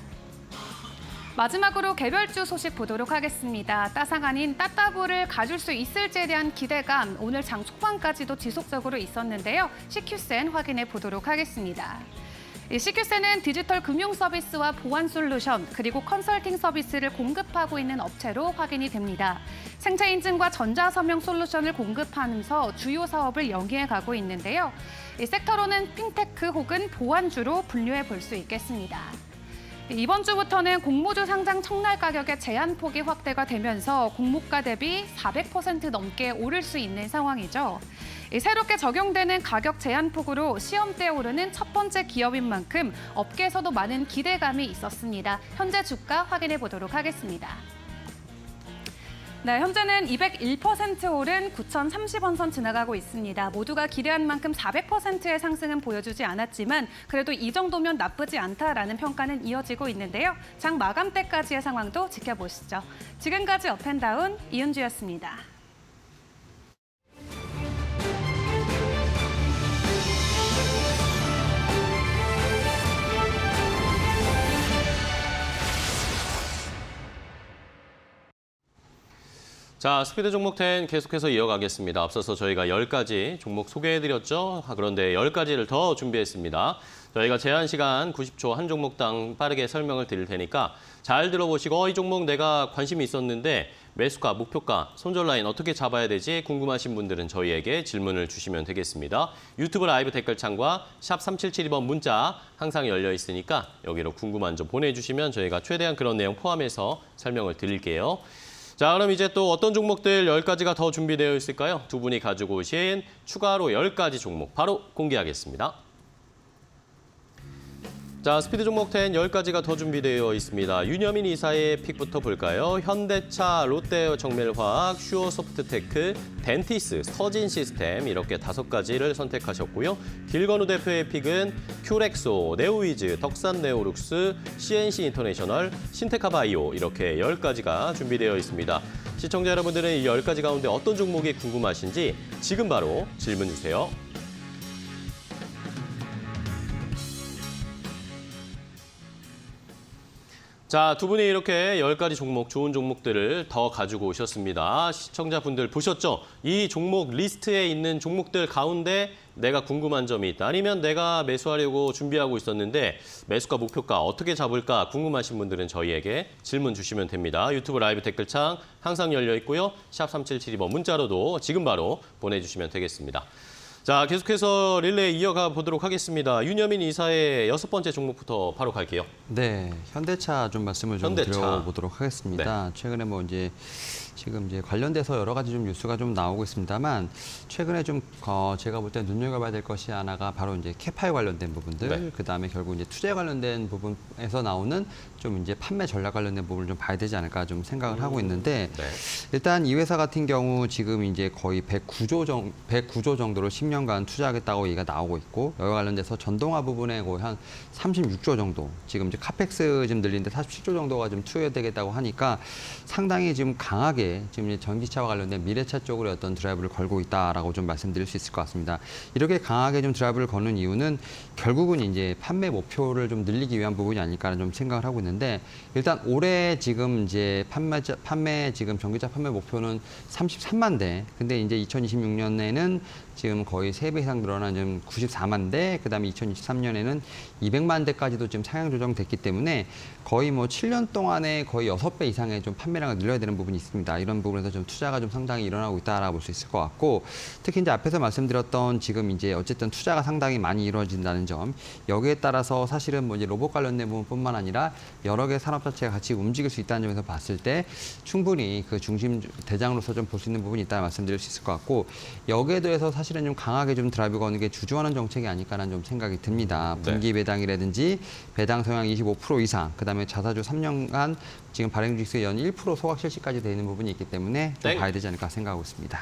마지막으로 개별주 소식 보도록 하겠습니다. 따상 아닌 따따블을 가질 수 있을지에 대한 기대감 오늘 장 초반까지도 지속적으로 있었는데요. CQ센 확인해 보도록 하겠습니다. CQ센은 디지털 금융 서비스와 보안 솔루션 그리고 컨설팅 서비스를 공급하고 있는 업체로 확인이 됩니다. 생체 인증과 전자서명 솔루션을 공급하면서 주요 사업을 영위해 가고 있는데요. 이 섹터로는 핀테크 혹은 보안주로 분류해 볼 수 있겠습니다. 이번 주부터는 공모주 상장 청날 가격의 제한폭이 확대가 되면서 공모가 대비 400% 넘게 오를 수 있는 상황이죠. 새롭게 적용되는 가격 제한폭으로 시험대에 오르는 첫 번째 기업인 만큼 업계에서도 많은 기대감이 있었습니다. 현재 주가 확인해 보도록 하겠습니다. 네, 현재는 201% 오른 9,030원 선 지나가고 있습니다. 모두가 기대한 만큼 400%의 상승은 보여주지 않았지만 그래도 이 정도면 나쁘지 않다라는 평가는 이어지고 있는데요. 장 마감 때까지의 상황도 지켜보시죠. 지금까지 업앤다운 이은주였습니다. 자, 스피드 종목 10 계속해서 이어가겠습니다. 앞서서 저희가 10가지 종목 소개해드렸죠. 그런데 10가지를 더 준비했습니다. 저희가 제한 시간 90초 한 종목당 빠르게 설명을 드릴 테니까 잘 들어보시고 이 종목 내가 관심이 있었는데 매수가, 목표가, 손절 라인 어떻게 잡아야 되지 궁금하신 분들은 저희에게 질문을 주시면 되겠습니다. 유튜브 라이브 댓글창과 샵 3772번 문자 항상 열려 있으니까 여기로 궁금한 점 보내주시면 저희가 최대한 그런 내용 포함해서 설명을 드릴게요. 자, 그럼 이제 또 어떤 종목들 10가지가 더 준비되어 있을까요? 두 분이 가지고 오신 추가로 10가지 종목 바로 공개하겠습니다. 자, 스피드 종목 10 10가지가 더 준비되어 있습니다. 윤여민 이사의 픽부터 볼까요? 현대차, 롯데정밀화학, 슈어소프트테크, 덴티스, 서진시스템 이렇게 5가지를 선택하셨고요. 길건우 대표의 픽은 큐렉소, 네오위즈, 덕산네오룩스, CNC 인터내셔널, 신테카바이오 이렇게 10가지가 준비되어 있습니다. 시청자 여러분들은 이 10가지 가운데 어떤 종목이 궁금하신지 지금 바로 질문 주세요. 자, 두 분이 이렇게 10가지 종목, 좋은 종목들을 더 가지고 오셨습니다. 시청자분들 보셨죠? 이 종목 리스트에 있는 종목들 가운데 내가 궁금한 점이 있다. 아니면 내가 매수하려고 준비하고 있었는데 매수가 목표가 어떻게 잡을까 궁금하신 분들은 저희에게 질문 주시면 됩니다. 유튜브 라이브 댓글창 항상 열려 있고요. 샵 3772번 문자로도 지금 바로 보내주시면 되겠습니다. 자, 계속해서 릴레이 이어가 보도록 하겠습니다. 윤여민 이사의 6번째 종목부터 바로 갈게요. 네, 현대차 좀 말씀을 좀 현대차. 드려보도록 하겠습니다. 최근에 뭐 이제 지금 이제 관련돼서 여러 가지 좀 뉴스가 좀 나오고 있습니다만 최근에 좀 제가 볼 때 눈여겨봐야 될 것이 하나가 바로 이제 캐파에 관련된 부분들, 네. 그다음에 결국 이제 투자에 관련된 부분에서 나오는 좀 이제 판매 전략 관련된 부분을 좀 봐야 되지 않을까 좀 생각을 하고 있는데 네. 일단 이 회사 같은 경우 지금 이제 거의 109조 정도를 10년간 투자하겠다고 얘기가 나오고 있고 여기와 관련돼서 전동화 부분에 거의 한 36조 정도 지금 이제 카펙스 지금 늘리는데 47조 정도가 좀 투여되겠다고 하니까 상당히 지금 강하게 지금 이제 전기차와 관련된 미래차 쪽으로 어떤 드라이브를 걸고 있다라고 좀 말씀드릴 수 있을 것 같습니다. 이렇게 강하게 좀 드라이브를 거는 이유는 결국은 이제 판매 목표를 좀 늘리기 위한 부분이 아닐까라는 좀 생각을 하고 있는데 일단 올해 지금 이제 판매 지금 전기차 판매 목표는 33만 대. 근데 이제 2026년에는 지금 거의 3배 이상 늘어난 지금 94만 대, 그다음에 2023년에는 200만 대까지도 지금 상향 조정됐기 때문에 거의 뭐 7년 동안에 거의 6배 이상의 좀 판매량을 늘려야 되는 부분이 있습니다. 이런 부분에서 좀 투자가 좀 상당히 일어나고 있다라고 볼 수 있을 것 같고 특히 이제 앞에서 말씀드렸던 지금 이제 어쨌든 투자가 상당히 많이 이루어진다는 점 여기에 따라서 사실은 뭐 이제 로봇 관련된 부분뿐만 아니라 여러 개 산업 자체가 같이 움직일 수 있다는 점에서 봤을 때 충분히 그 중심 대장으로서 좀 볼 수 있는 부분이 있다는 말씀드릴 수 있을 것 같고 여기에 대해서 사실은 좀 강하게 좀 드라이브 거는 게 주주하는 정책이 아닐까라는 좀 생각이 듭니다. 분기 배당이라든지 배당 성향 25% 이상, 그다음에 자사주 3년간 지금 발행 주식수 연 1% 소각 실시까지 되어 있는 부분이 있기 때문에 좀 땡. 봐야 되지 않을까 생각하고 있습니다.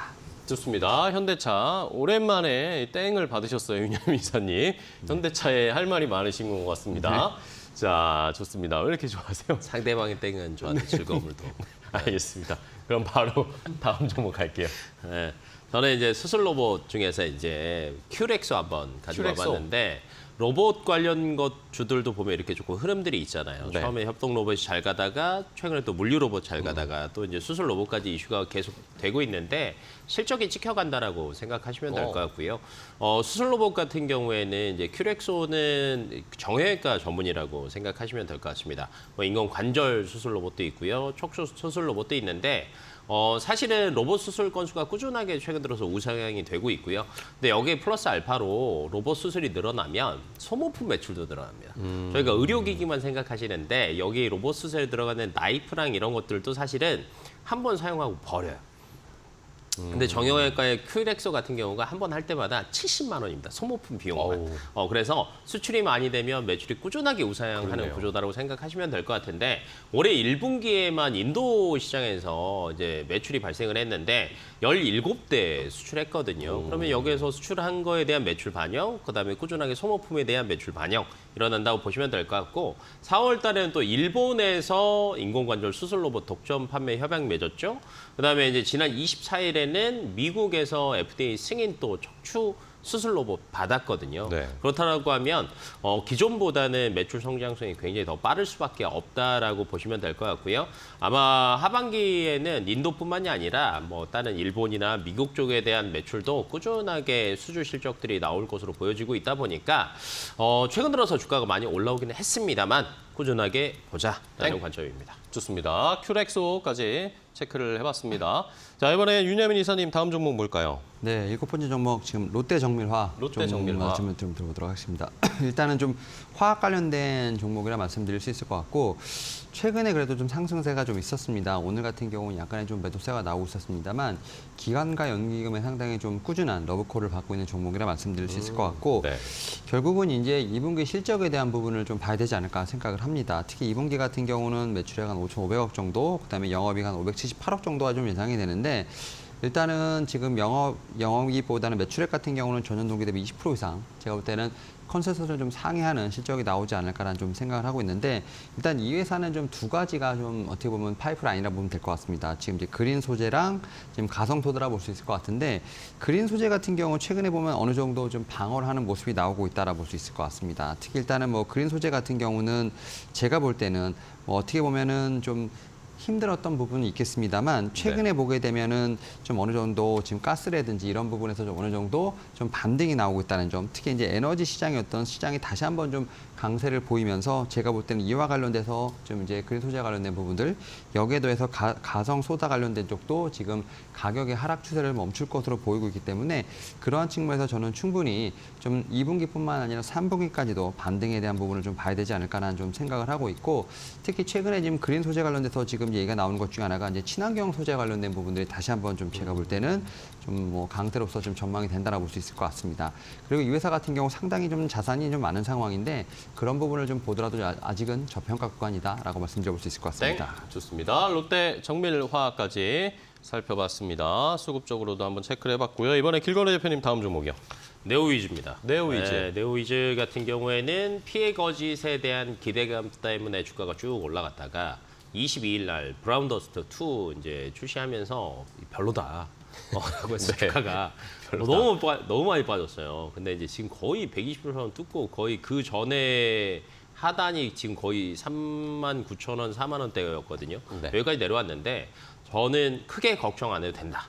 좋습니다. 현대차 오랜만에 땡을 받으셨어요, 윤여민 이사님. 현대차에 할 말이 많으신 것 같습니다. 자, 좋습니다. 왜 이렇게 좋아하세요? 상대방의 땡은 저한테 즐거움을 더. 알겠습니다. 그럼 바로 다음 종목 갈게요. 네. 저는 이제 수술 로봇 중에서 이제 큐렉소 한번 가지고 큐렉소. 와봤는데 로봇 관련 것 주들도 보면 이렇게 조금 흐름들이 있잖아요. 네. 처음에 협동 로봇이 잘 가다가 최근에 또 물류 로봇 잘 가다가 또 이제 수술 로봇까지 이슈가 계속 되고 있는데 실적이 찍혀간다라고 생각하시면 될 것 같고요. 수술 로봇 같은 경우에는 이제 큐렉소는 정형외과 전문이라고 생각하시면 될 것 같습니다. 뭐 인공 관절 수술 로봇도 있고요, 척추 수술 로봇도 있는데. 사실은 로봇 수술 건수가 꾸준하게 최근 들어서 우상향이 되고 있고요. 근데 여기에 플러스 알파로 로봇 수술이 늘어나면 소모품 매출도 늘어납니다. 저희가 의료기기만 생각하시는데 여기 로봇 수술에 들어가는 나이프랑 이런 것들도 사실은 한 번 사용하고 버려요. 근데 정형외과의 큐렉소 같은 경우가 한 번 할 때마다 70만 원입니다. 소모품 비용만. 그래서 수출이 많이 되면 매출이 꾸준하게 우상향하는 그러네요. 구조다라고 생각하시면 될 것 같은데 올해 1분기에만 인도 시장에서 이제 매출이 발생을 했는데 17대 수출했거든요. 그러면 여기에서 수출한 거에 대한 매출 반영, 그다음에 꾸준하게 소모품에 대한 매출 반영 일어난다고 보시면 될 것 같고 4월 달에는 또 일본에서 인공관절 수술 로봇 독점 판매 협약 맺었죠. 그다음에 이제 지난 24일에는 미국에서 FDA 승인 또 척추 수술 로봇 받았거든요. 네. 그렇다고 하면 기존보다는 매출 성장성이 굉장히 더 빠를 수밖에 없다라고 보시면 될 것 같고요. 아마 하반기에는 인도뿐만이 아니라 뭐 다른 일본이나 미국 쪽에 대한 매출도 꾸준하게 수주 실적들이 나올 것으로 보여지고 있다 보니까 최근 들어서 주가가 많이 올라오기는 했습니다만 꾸준하게 보자라는 관점입니다. 좋습니다. 큐렉소까지 체크를 해봤습니다. 자, 이번에 윤여민 이사님 다음 종목 뭘까요? 네, 7번째 종목 지금 롯데정밀화 롯데정밀화. 좀 말씀을 좀 들어보도록 하겠습니다. 일단은 좀 화학 관련된 종목이라 말씀드릴 수 있을 것 같고 최근에 그래도 좀 상승세가 좀 있었습니다. 오늘 같은 경우는 약간의 좀 매도세가 나오고 있었습니다만 기관과 연기금에 상당히 좀 꾸준한 러브콜을 받고 있는 종목이라 말씀드릴 수 있을 것 같고 네. 결국은 이제 2분기 실적에 대한 부분을 좀 봐야 되지 않을까 생각을 합니다. 특히 2분기 같은 경우는 매출액 한 5,500억 정도, 그다음에 영업이익 한 578억 정도가 좀 예상이 되는데 일단은 지금 영업이익보다는 매출액 같은 경우는 전년 동기 대비 20% 이상 제가 볼 때는 컨센서스를 좀 상회하는 실적이 나오지 않을까라는 좀 생각을 하고 있는데 일단 이 회사는 좀 두 가지가 좀 어떻게 보면 파이프라인이라 보면 될 것 같습니다. 지금 이제 그린 소재랑 지금 가성 토드라 볼 수 있을 것 같은데 그린 소재 같은 경우 최근에 보면 어느 정도 좀 방어를 하는 모습이 나오고 있다라 볼 수 있을 것 같습니다. 특히 일단은 뭐 그린 소재 같은 경우는 제가 볼 때는 뭐 어떻게 보면은 좀 힘들었던 부분이 있겠습니다만 최근에 보게 되면은 좀 어느 정도 지금 가스라든지 이런 부분에서 좀 어느 정도 좀 반등이 나오고 있다는 점, 특히 이제 에너지 시장이었던 시장이 다시 한번 좀 강세를 보이면서 제가 볼 때는 이와 관련돼서 좀 이제 그린 소재 관련된 부분들 여기에 더해서 가성 소다 관련된 쪽도 지금 가격의 하락 추세를 멈출 것으로 보이고 있기 때문에 그러한 측면에서 저는 충분히 좀 2분기뿐만 아니라 3분기까지도 반등에 대한 부분을 좀 봐야 되지 않을까라는 좀 생각을 하고 있고 특히 최근에 지금 그린 소재 관련돼서 지금 얘기가 나오는 것 중에 하나가 이제 친환경 소재 관련된 부분들이 다시 한번 좀 제가 볼 때는 좀 뭐 강세로서 좀 전망이 된다라고 볼 수 있을 것 같습니다. 그리고 이 회사 같은 경우 상당히 좀 자산이 좀 많은 상황인데 그런 부분을 좀 보더라도 아직은 저평가 구간이다라고 말씀드려볼 수 있을 것 같습니다. 땡. 좋습니다. 롯데 정밀화학까지 살펴봤습니다. 수급적으로도 한번 체크를 해봤고요. 이번에 길건우 대표님 다음 종목이요. 네오위즈입니다. 네오위즈. 네, 네오위즈 같은 경우에는 피해 거짓에 대한 기대감 때문에 주가가 쭉 올라갔다가 22일 날 브라운 더스트 2 이제 출시하면서 별로다. 라고 해서 주가가 너무 많이 빠졌어요. 근데 이제 지금 거의 120% 뜯고 거의 그 전에 하단이 지금 거의 39,000원, 4만 원대였거든요. 네. 여기까지 내려왔는데 저는 크게 걱정 안 해도 된다.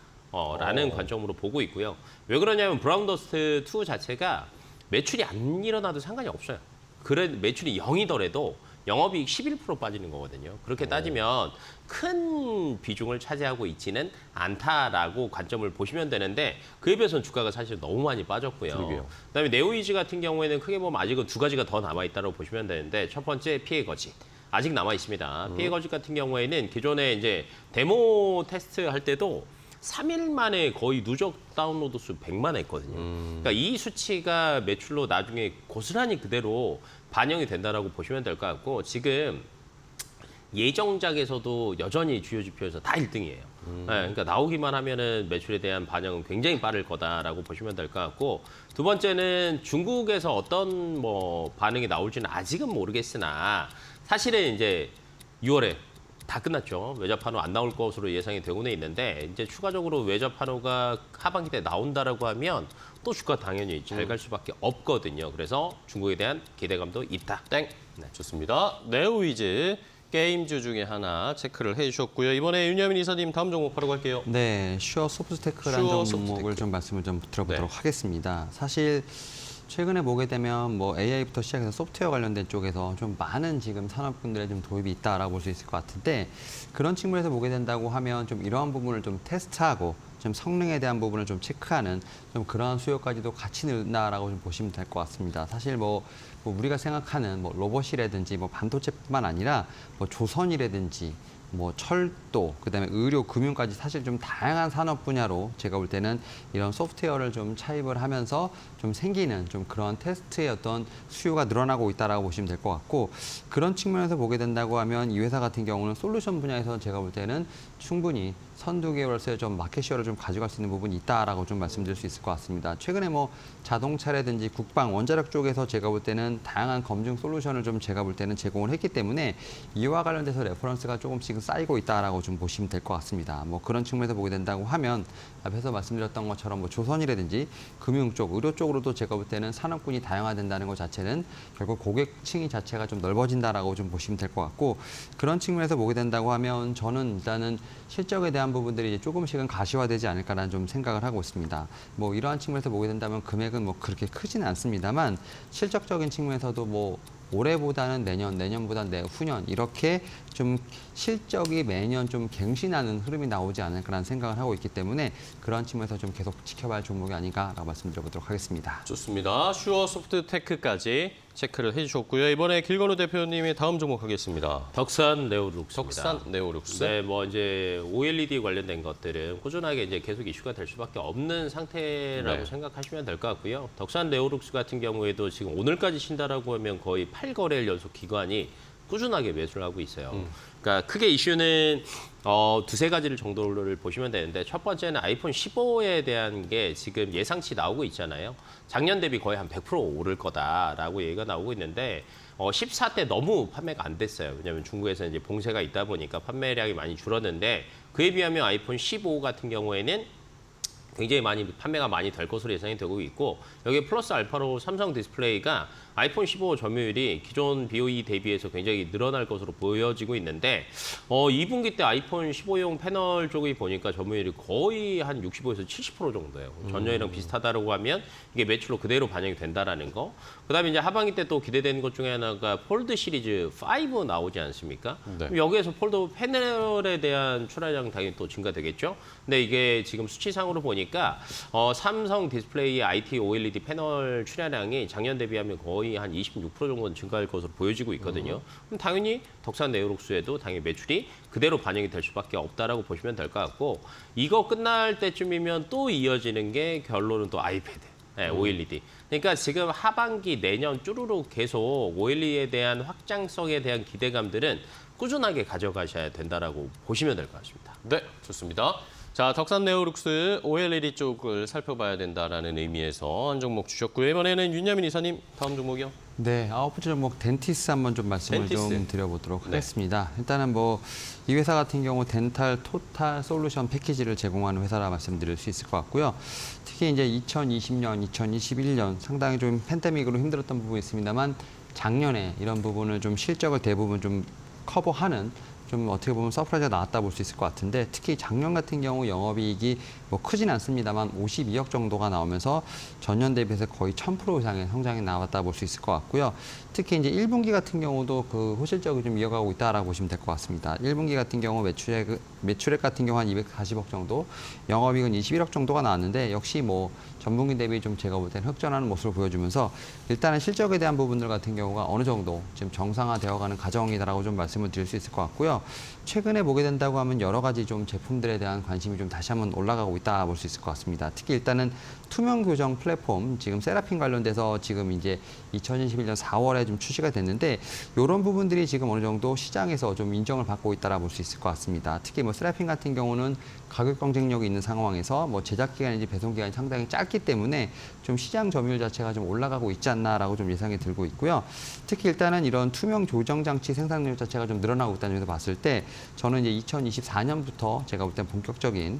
라는 관점으로 보고 있고요. 왜 그러냐면 브라운 더스트 2 자체가 매출이 안 일어나도 상관이 없어요. 그래 매출이 0이더라도 영업이익 11% 빠지는 거거든요. 그렇게 따지면 큰 비중을 차지하고 있지는 않다라고 관점을 보시면 되는데 그에 비해서는 주가가 사실 너무 많이 빠졌고요. 그러게요. 그다음에 네오위즈 같은 경우에는 크게 보면 아직은 두 가지가 더 남아 있다고 보시면 되는데 첫 번째 피해 거짓. 아직 남아 있습니다. 피해 거짓 같은 경우에는 기존에 이제 데모 테스트 할 때도 3일 만에 거의 누적 다운로드 수 100만 했거든요. 그러니까 이 수치가 매출로 나중에 고스란히 그대로 반영이 된다라고 보시면 될 것 같고 지금 예정작에서도 여전히 주요 지표에서 다 1등이에요. 네, 그러니까 나오기만 하면은 매출에 대한 반영은 굉장히 빠를 거다라고 보시면 될 것 같고 두 번째는 중국에서 어떤 뭐 반응이 나올지는 아직은 모르겠으나 사실은 이제 6월에 다 끝났죠. 외자 판호 안 나올 것으로 예상이 되고는 있는데 이제 추가적으로 외자 판호가 하반기 때 나온다라고 하면 또 주가 당연히 잘 갈 수밖에 없거든요. 그래서 중국에 대한 기대감도 있다. 땡. 네, 좋습니다. 네오위즈 게임주 중에 하나 체크를 해주셨고요. 이번에 윤여민 이사님 다음 종목 바로 갈게요. 네, 슈어 소프트테크라는 슈어 종목을 소프트테크. 좀 말씀을 좀 드려보도록 네. 하겠습니다. 사실 최근에 보게 되면 뭐 AI부터 시작해서 소프트웨어 관련된 쪽에서 좀 많은 지금 산업군들의 좀 도입이 있다라고 볼 수 있을 것 같은데 그런 측면에서 보게 된다고 하면 좀 이러한 부분을 좀 테스트하고 좀 성능에 대한 부분을 좀 체크하는 좀 그러한 수요까지도 같이 늘나라고 좀 보시면 될 것 같습니다. 사실 뭐 우리가 생각하는 뭐 로봇이라든지 뭐 반도체뿐만 아니라 뭐 조선이라든지 뭐 철도, 그다음에 의료, 금융까지 사실 좀 다양한 산업 분야로 제가 볼 때는 이런 소프트웨어를 좀 차입을 하면서 좀 생기는 좀 그런 테스트의 어떤 수요가 늘어나고 있다라고 보시면 될 것 같고 그런 측면에서 보게 된다고 하면 이 회사 같은 경우는 솔루션 분야에서 제가 볼 때는 충분히 선두계열로서의 좀 마켓시어를 좀 가져갈 수 있는 부분이 있다라고 좀 말씀드릴 수 있을 것 같습니다. 최근에 뭐 자동차라든지 국방, 원자력 쪽에서 제가 볼 때는 다양한 검증 솔루션을 좀 제가 볼 때는 제공을 했기 때문에 이와 관련돼서 레퍼런스가 조금씩 쌓이고 있다라고 좀 보시면 될 것 같습니다. 뭐 그런 측면에서 보게 된다고 하면 앞에서 말씀드렸던 것처럼 뭐 조선이라든지 금융 쪽, 의료 쪽으로도 제가 볼 때는 산업군이 다양화된다는 것 자체는 결국 고객층이 자체가 좀 넓어진다라고 좀 보시면 될 것 같고 그런 측면에서 보게 된다고 하면 저는 일단은 실적에 대한 부분들이 이제 조금씩은 가시화되지 않을까라는 좀 생각을 하고 있습니다. 뭐 이러한 측면에서 보게 된다면 금액은 뭐 그렇게 크지는 않습니다만 실적적인 측면에서도 뭐 올해보다는 내년, 내년보다는 후년 이렇게 좀 실적이 매년 좀 갱신하는 흐름이 나오지 않을까라는 생각을 하고 있기 때문에 그런 측면에서 좀 계속 지켜봐야 할 종목이 아닌가라고 말씀드려보도록 하겠습니다. 좋습니다. 슈어 소프트테크까지 체크를 해주셨고요. 이번에 길건우 대표님의 다음 종목 하겠습니다. 덕산 네오룩스입니다. 덕산 네오룩스. 네, 뭐 이제 OLED 관련된 것들은 꾸준하게 이제 계속 이슈가 될 수밖에 없는 상태라고 네. 생각하시면 될 것 같고요. 덕산 네오룩스 같은 경우에도 지금 오늘까지 신다라고 하면 거의 8거래일 연속 기간이 꾸준하게 매수를 하고 있어요. 그러니까 크게 이슈는 두세 가지를 정도를 보시면 되는데 첫 번째는 아이폰 15에 대한 게 지금 예상치 나오고 있잖아요. 작년 대비 거의 한 100% 오를 거다라고 얘기가 나오고 있는데 14 때 너무 판매가 안 됐어요. 왜냐하면 중국에서 이제 봉쇄가 있다 보니까 판매량이 많이 줄었는데 그에 비하면 아이폰 15 같은 경우에는 굉장히 판매가 많이 될 것으로 예상이 되고 있고 여기에 플러스 알파로 삼성 디스플레이가 아이폰 15 점유율이 기존 BOE 대비해서 굉장히 늘어날 것으로 보여지고 있는데 2분기 때 아이폰 15용 패널 쪽에 보니까 점유율이 거의 한 65에서 70% 정도예요. 전년이랑 비슷하다라고 하면 이게 매출로 그대로 반영이 된다라는 거. 그다음에 이제 하반기 때 또 기대되는 것 중에 하나가 폴드 시리즈 5 나오지 않습니까? 네. 그럼 여기에서 폴드 패널에 대한 출하량 당연히 또 증가되겠죠. 근데 이게 지금 수치상으로 보니까 삼성 디스플레이 IT OLED 패널 출하량이 작년 대비하면 거의 한 26% 정도는 증가할 것으로 보여지고 있거든요. 그럼 당연히 덕산 네오룩스에도 당연히 매출이 그대로 반영이 될 수밖에 없다라고 보시면 될 것 같고 이거 끝날 때쯤이면 또 이어지는 게 결론은 또 아이패드. 네, OLED. 그러니까 지금 하반기 내년 쭈루룩 계속 OLED에 대한 확장성에 대한 기대감들은 꾸준하게 가져가셔야 된다라고 보시면 될 것 같습니다. 네, 좋습니다. 자, 덕산 네오룩스 OLED 쪽을 살펴봐야 된다라는 의미에서 한 종목 주셨고요. 이번에는 윤여민 이사님 다음 종목이요. 네, 아홉 번째 종목 덴티스 한번 좀 말씀을 덴티스. 좀 드려보도록 네. 하겠습니다. 일단은 이 회사 같은 경우 덴탈 토탈 솔루션 패키지를 제공하는 회사라 말씀드릴 수 있을 것 같고요. 특히 이제 2020년, 2021년 상당히 좀 팬데믹으로 힘들었던 부분이 있습니다만 작년에 이런 부분을 좀 실적을 대부분 좀 커버하는 좀 어떻게 보면 서프라이즈가 나왔다 볼 수 있을 것 같은데 특히 작년 같은 경우 영업이익이 크진 않습니다만 52억 정도가 나오면서 전년 대비해서 거의 1000% 이상의 성장이 나왔다 볼 수 있을 것 같고요. 특히 이제 1분기 같은 경우도 그 호실적을 좀 이어가고 있다라고 보시면 될 것 같습니다. 1분기 같은 경우 매출액 같은 경우 한 240억 정도, 영업이익은 21억 정도가 나왔는데 역시 전분기 대비 좀 제가 볼 때는 흑전하는 모습을 보여주면서 일단은 실적에 대한 부분들 같은 경우가 어느 정도 지금 정상화되어가는 과정이다라고 좀 말씀을 드릴 수 있을 것 같고요. 최근에 보게 된다고 하면 여러 가지 좀 제품들에 대한 관심이 좀 다시 한번 올라가고 있다 볼 수 있을 것 같습니다. 특히 일단은 투명 교정 플랫폼 지금 세라핀 관련돼서 지금 이제 2021년 4월에 좀 출시가 됐는데 이런 부분들이 지금 어느 정도 시장에서 좀 인정을 받고 있다라 볼 수 있을 것 같습니다. 특히 세라핀 같은 경우는 가격 경쟁력이 있는 상황에서 제작 기간인지 배송 기간이 상당히 짧기 때문에 좀 시장 점유율 자체가 좀 올라가고 있지 않나라고 좀 예상이 들고 있고요. 특히 일단은 이런 투명 조정 장치 생산률 자체가 좀 늘어나고 있다는 점에서 봤을 때 저는 이제 2024년부터 제가 볼 땐 본격적인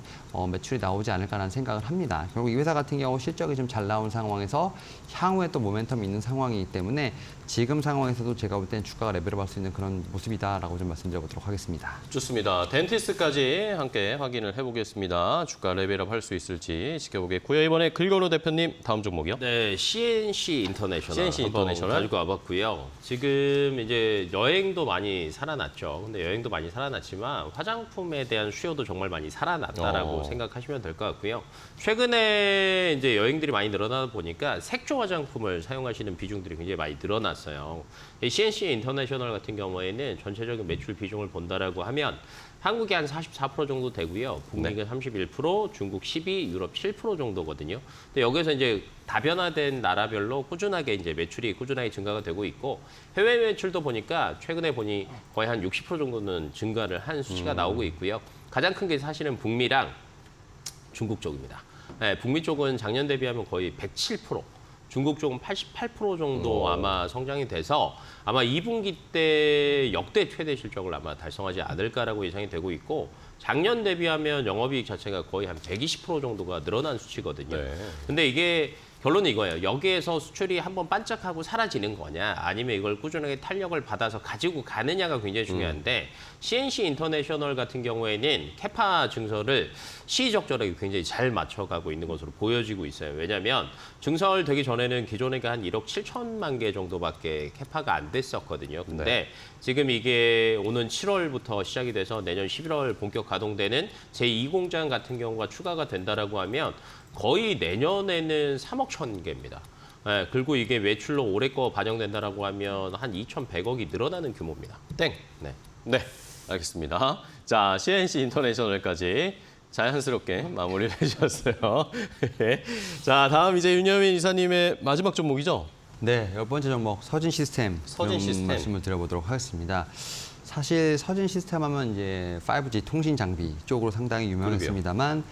매출이 나오지 않을까라는 생각을 합니다. 결국 이 회사 같은 경우 실적이 좀 잘 나온 상황에서 향후에 또 모멘텀이 있는 상황이기 때문에 지금 상황에서도 제가 볼 땐 주가가 레벨업할 수 있는 그런 모습이다라고 좀 말씀드려보도록 하겠습니다. 좋습니다. 덴티스까지 함께 확인을 해보겠습니다. 주가 레벨업 할 수 있을지 지켜보겠고요. 이번에 글건호 대표님 다음 종목이요. 네, CNC 인터내셔널 CNC 한번 인터내셔널. 가지고 와봤고요. 지금 이제 여행도 많이 살아났죠. 근데 여행도 많이 살아났지만 화장품에 대한 수요도 정말 많이 살아났다라고 생각하시면 될 것 같고요. 최근에 이제 여행들이 많이 늘어나다 보니까 색조 화장품을 사용하시는 비중들이 굉장히 많이 늘어났어요. 이 CNC 인터내셔널 같은 경우에는 전체적인 매출 비중을 본다라고 하면 한국이 한 44% 정도 되고요. 북미가 31%, 중국 12%, 유럽 7% 정도거든요. 근데 여기서 이제 다변화된 나라별로 꾸준하게 이제 매출이 꾸준하게 증가가 되고 있고 해외 매출도 보니까 최근에 보니 거의 한 60% 정도는 증가를 한 수치가 나오고 있고요. 가장 큰 게 사실은 북미랑 중국 쪽입니다. 네, 북미 쪽은 작년 대비하면 거의 107%. 중국 쪽은 88% 정도 아마 성장이 돼서 아마 2분기 때 역대 최대 실적을 아마 달성하지 않을까라고 예상이 되고 있고 작년 대비하면 영업이익 자체가 거의 한 120% 정도가 늘어난 수치거든요. 네. 근데 이게 결론은 이거예요. 여기에서 수출이 한번 반짝하고 사라지는 거냐 아니면 이걸 꾸준하게 탄력을 받아서 가지고 가느냐가 굉장히 중요한데 CNC 인터내셔널 같은 경우에는 캐파 증설을 시의적절하게 굉장히 잘 맞춰가고 있는 것으로 보여지고 있어요. 왜냐하면 증설되기 전에는 기존에 한 1억 7천만 개 정도밖에 캐파가 안 됐었거든요. 근데 네. 지금 이게 오는 7월부터 시작이 돼서 내년 11월 본격 가동되는 제2공장 같은 경우가 추가가 된다라고 하면 거의 내년에는 3억 1천 개입니다. 네, 그리고 이게 매출로 올해 거 반영된다라고 하면 한 2,100억이 늘어나는 규모입니다. 땡. 네. 네, 알겠습니다. 자, CNC 인터내셔널까지 자연스럽게 마무리를 해주셨어요. 자, 다음 이제 윤여민 이사님의 마지막 종목이죠? 네, 10번째 종목 서진 시스템 서진 좀 시스템. 말씀을 드려보도록 하겠습니다. 사실 서진 시스템 하면 이제 5G 통신 장비 쪽으로 상당히 유명했습니다만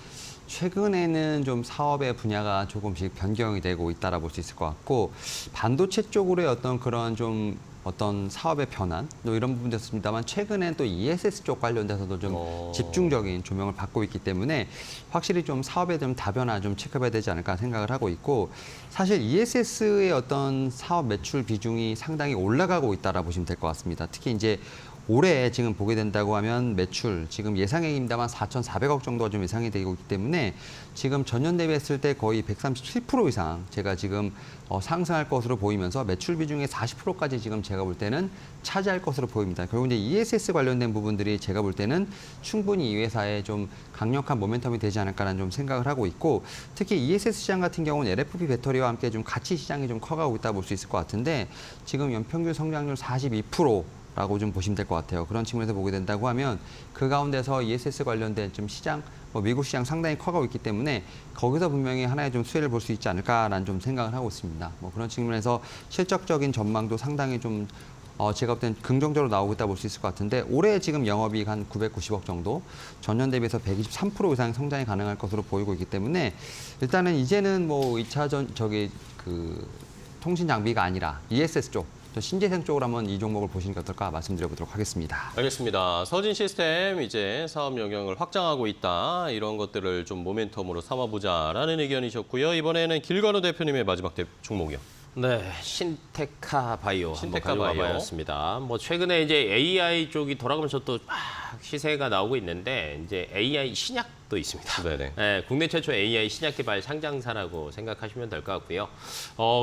최근에는 좀 사업의 분야가 조금씩 변경이 되고 있다라 볼 수 있을 것 같고 반도체 쪽으로의 어떤 그런 좀 어떤 사업의 변환 또 이런 부분도 있습니다만 최근엔 또 ESS 쪽 관련돼서도 좀 집중적인 조명을 받고 있기 때문에 확실히 좀 사업에 좀 다변화 좀 체크해야 되지 않을까 생각을 하고 있고 사실 ESS의 어떤 사업 매출 비중이 상당히 올라가고 있다라 보시면 될 것 같습니다. 특히 이제 올해 지금 보게 된다고 하면 매출 지금 예상액입니다만 4,400억 정도가 좀 예상이 되고 있기 때문에 지금 전년 대비했을 때 거의 137% 이상 제가 지금 상승할 것으로 보이면서 매출 비중의 40%까지 지금 제가 볼 때는 차지할 것으로 보입니다. 결국 이제 ESS 관련된 부분들이 제가 볼 때는 충분히 이 회사에 좀 강력한 모멘텀이 되지 않을까라는 좀 생각을 하고 있고 특히 ESS 시장 같은 경우는 LFP 배터리와 함께 좀 같이 시장이 좀 커가고 있다 볼 수 있을 것 같은데 지금 연평균 성장률 42%. 라고 좀 보시면 될 것 같아요. 그런 측면에서 보게 된다고 하면 그 가운데서 ESS 관련된 좀 시장, 미국 시장 상당히 커가고 있기 때문에 거기서 분명히 하나의 좀 수혜를 볼 수 있지 않을까라는 좀 생각을 하고 있습니다. 그런 측면에서 실적적인 전망도 상당히 좀 제가 볼 땐 긍정적으로 나오고 있다 볼 수 있을 것 같은데 올해 지금 영업이익 한 990억 정도 전년 대비해서 123% 이상 성장이 가능할 것으로 보이고 있기 때문에 일단은 이제는 뭐 2차전 통신 장비가 아니라 ESS 쪽 신재생 쪽으로 한번 이 종목을 보시는 게 어떨까 말씀드려보도록 하겠습니다. 알겠습니다. 서진 시스템 이제 사업 영역을 확장하고 있다. 이런 것들을 좀 모멘텀으로 삼아보자라는 의견이셨고요. 이번에는 길건우 대표님의 마지막 종목이요. 네, 신테카 바이오 신테카 한번 바이오. 가져와봤습니다. 뭐 최근에 이제 AI 쪽이 돌아가면서 또 막 시세가 나오고 있는데 이제 AI 신약도 있습니다. 네네. 네, 국내 최초 AI 신약 개발 상장사라고 생각하시면 될 것 같고요.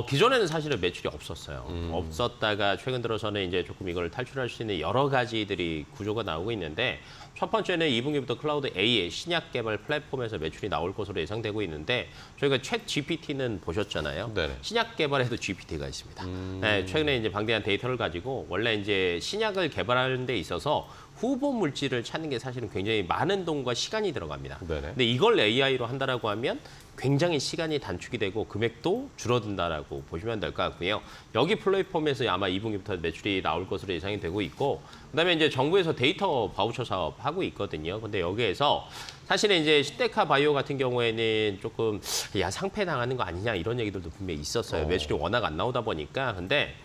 기존에는 사실은 매출이 없었어요. 없었다가 최근 들어서는 이제 조금 이걸 탈출할 수 있는 여러 가지들이 구조가 나오고 있는데 첫 번째는 2분기부터 클라우드 AI 신약 개발 플랫폼에서 매출이 나올 것으로 예상되고 있는데 저희가 챗 GPT는 보셨잖아요. 네네. 신약 개발에도 GPT가 있습니다. 네, 최근에 이제 방대한 데이터를 가지고 원래 이제 신약을 개발하는 데 있어서 후보 물질을 찾는 게 사실은 굉장히 많은 돈과 시간이 들어갑니다. 네네. 근데 이걸 AI로 한다라고 하면 굉장히 시간이 단축이 되고 금액도 줄어든다라고 보시면 될 것 같고요. 여기 플랫폼에서 아마 2분기부터 매출이 나올 것으로 예상이 되고 있고 그다음에 이제 정부에서 데이터 바우처 사업 하고 있거든요. 근데 여기에서 사실은 이제 신테카 바이오 같은 경우에는 조금 상폐 당하는 거 아니냐 이런 얘기들도 분명히 있었어요. 매출이 워낙 안 나오다 보니까. 근데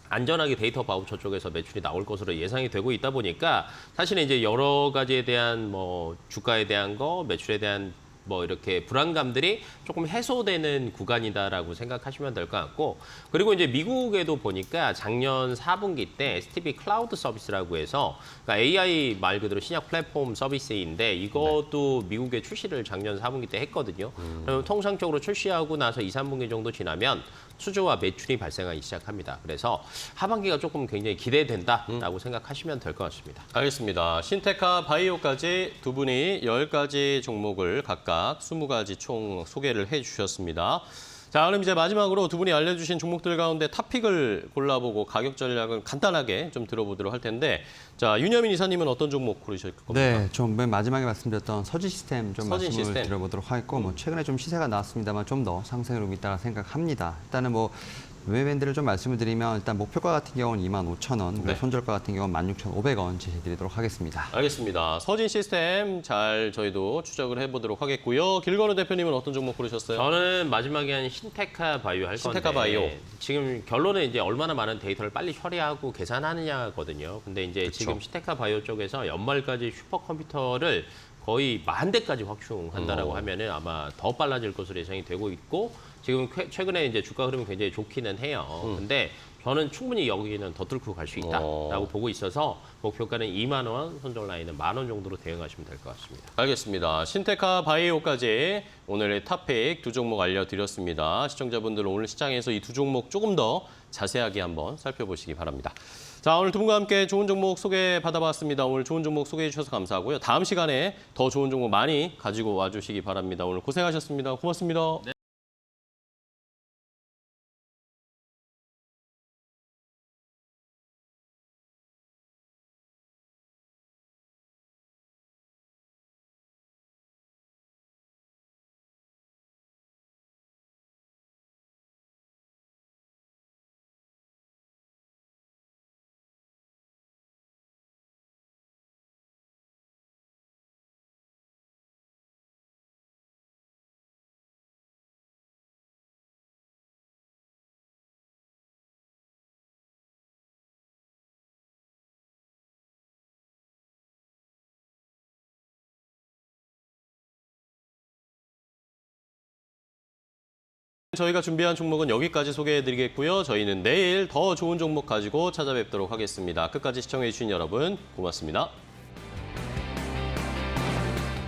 안전하게 데이터 바우처 쪽에서 매출이 나올 것으로 예상이 되고 있다 보니까 사실은 이제 여러 가지에 대한 뭐 주가에 대한 거, 매출에 대한 뭐 이렇게 불안감들이 조금 해소되는 구간이다라고 생각하시면 될 것 같고 그리고 이제 미국에도 보니까 작년 4분기 때 STB 클라우드 서비스라고 해서 그러니까 AI 말 그대로 신약 플랫폼 서비스인데 이것도 미국에 출시를 작년 4분기 때 했거든요. 그럼 통상적으로 출시하고 나서 2, 3분기 정도 지나면 수주와 매출이 발생하기 시작합니다. 그래서 하반기가 조금 굉장히 기대된다라고 생각하시면 될 것 같습니다. 알겠습니다. 신테카 바이오까지 두 분이 10가지 종목을 각각 20가지 총 소개를 해주셨습니다. 자, 그럼 이제 마지막으로 두 분이 알려주신 종목들 가운데 탑픽을 골라보고 가격 전략을 간단하게 좀 들어보도록 할 텐데 자, 윤여민 이사님은 어떤 종목 고르실 겁니까? 네, 좀 맨 마지막에 말씀드렸던 서진 시스템 좀 서진 말씀을 시스템. 드려보도록 하겠고 뭐 최근에 좀 시세가 나왔습니다만 좀 더 상승을 있다고 생각합니다. 일단은 뭐 매매밴드를 좀 말씀을 드리면 일단 목표가 같은 경우는 25,000원, 그리고 네. 손절가 같은 경우는 16,500원 제시해드리도록 하겠습니다. 알겠습니다. 서진 시스템 잘 저희도 추적을 해보도록 하겠고요. 길건우 대표님은 어떤 종목 고르셨어요? 저는 마지막에 한 신테카 바이오 할 건데 신테카 바이오. 지금 결론은 이제 얼마나 많은 데이터를 빨리 처리하고 계산하느냐거든요. 근데 이제 그쵸. 지금 신테카 바이오 쪽에서 연말까지 슈퍼컴퓨터를 거의 10,000대까지 확충한다라고 하면은 아마 더 빨라질 것으로 예상이 되고 있고 지금 최근에 이제 주가 흐름이 굉장히 좋기는 해요. 근데 저는 충분히 여기는 더 뚫고 갈 수 있다라고 보고 있어서 목표가는 2만 원, 손절 라인은 10,000원 정도로 대응하시면 될 것 같습니다. 알겠습니다. 신테카 바이오까지 오늘의 탑픽 두 종목 알려드렸습니다. 시청자분들은 오늘 시장에서 이 두 종목 조금 더 자세하게 한번 살펴보시기 바랍니다. 자, 오늘 두 분과 함께 좋은 종목 소개받아봤습니다. 오늘 좋은 종목 소개해 주셔서 감사하고요. 다음 시간에 더 좋은 종목 많이 가지고 와주시기 바랍니다. 오늘 고생하셨습니다. 고맙습니다. 저희가 준비한 종목은 여기까지 소개해드리겠고요. 저희는 내일 더 좋은 종목 가지고 찾아뵙도록 하겠습니다. 끝까지 시청해주신 여러분 고맙습니다.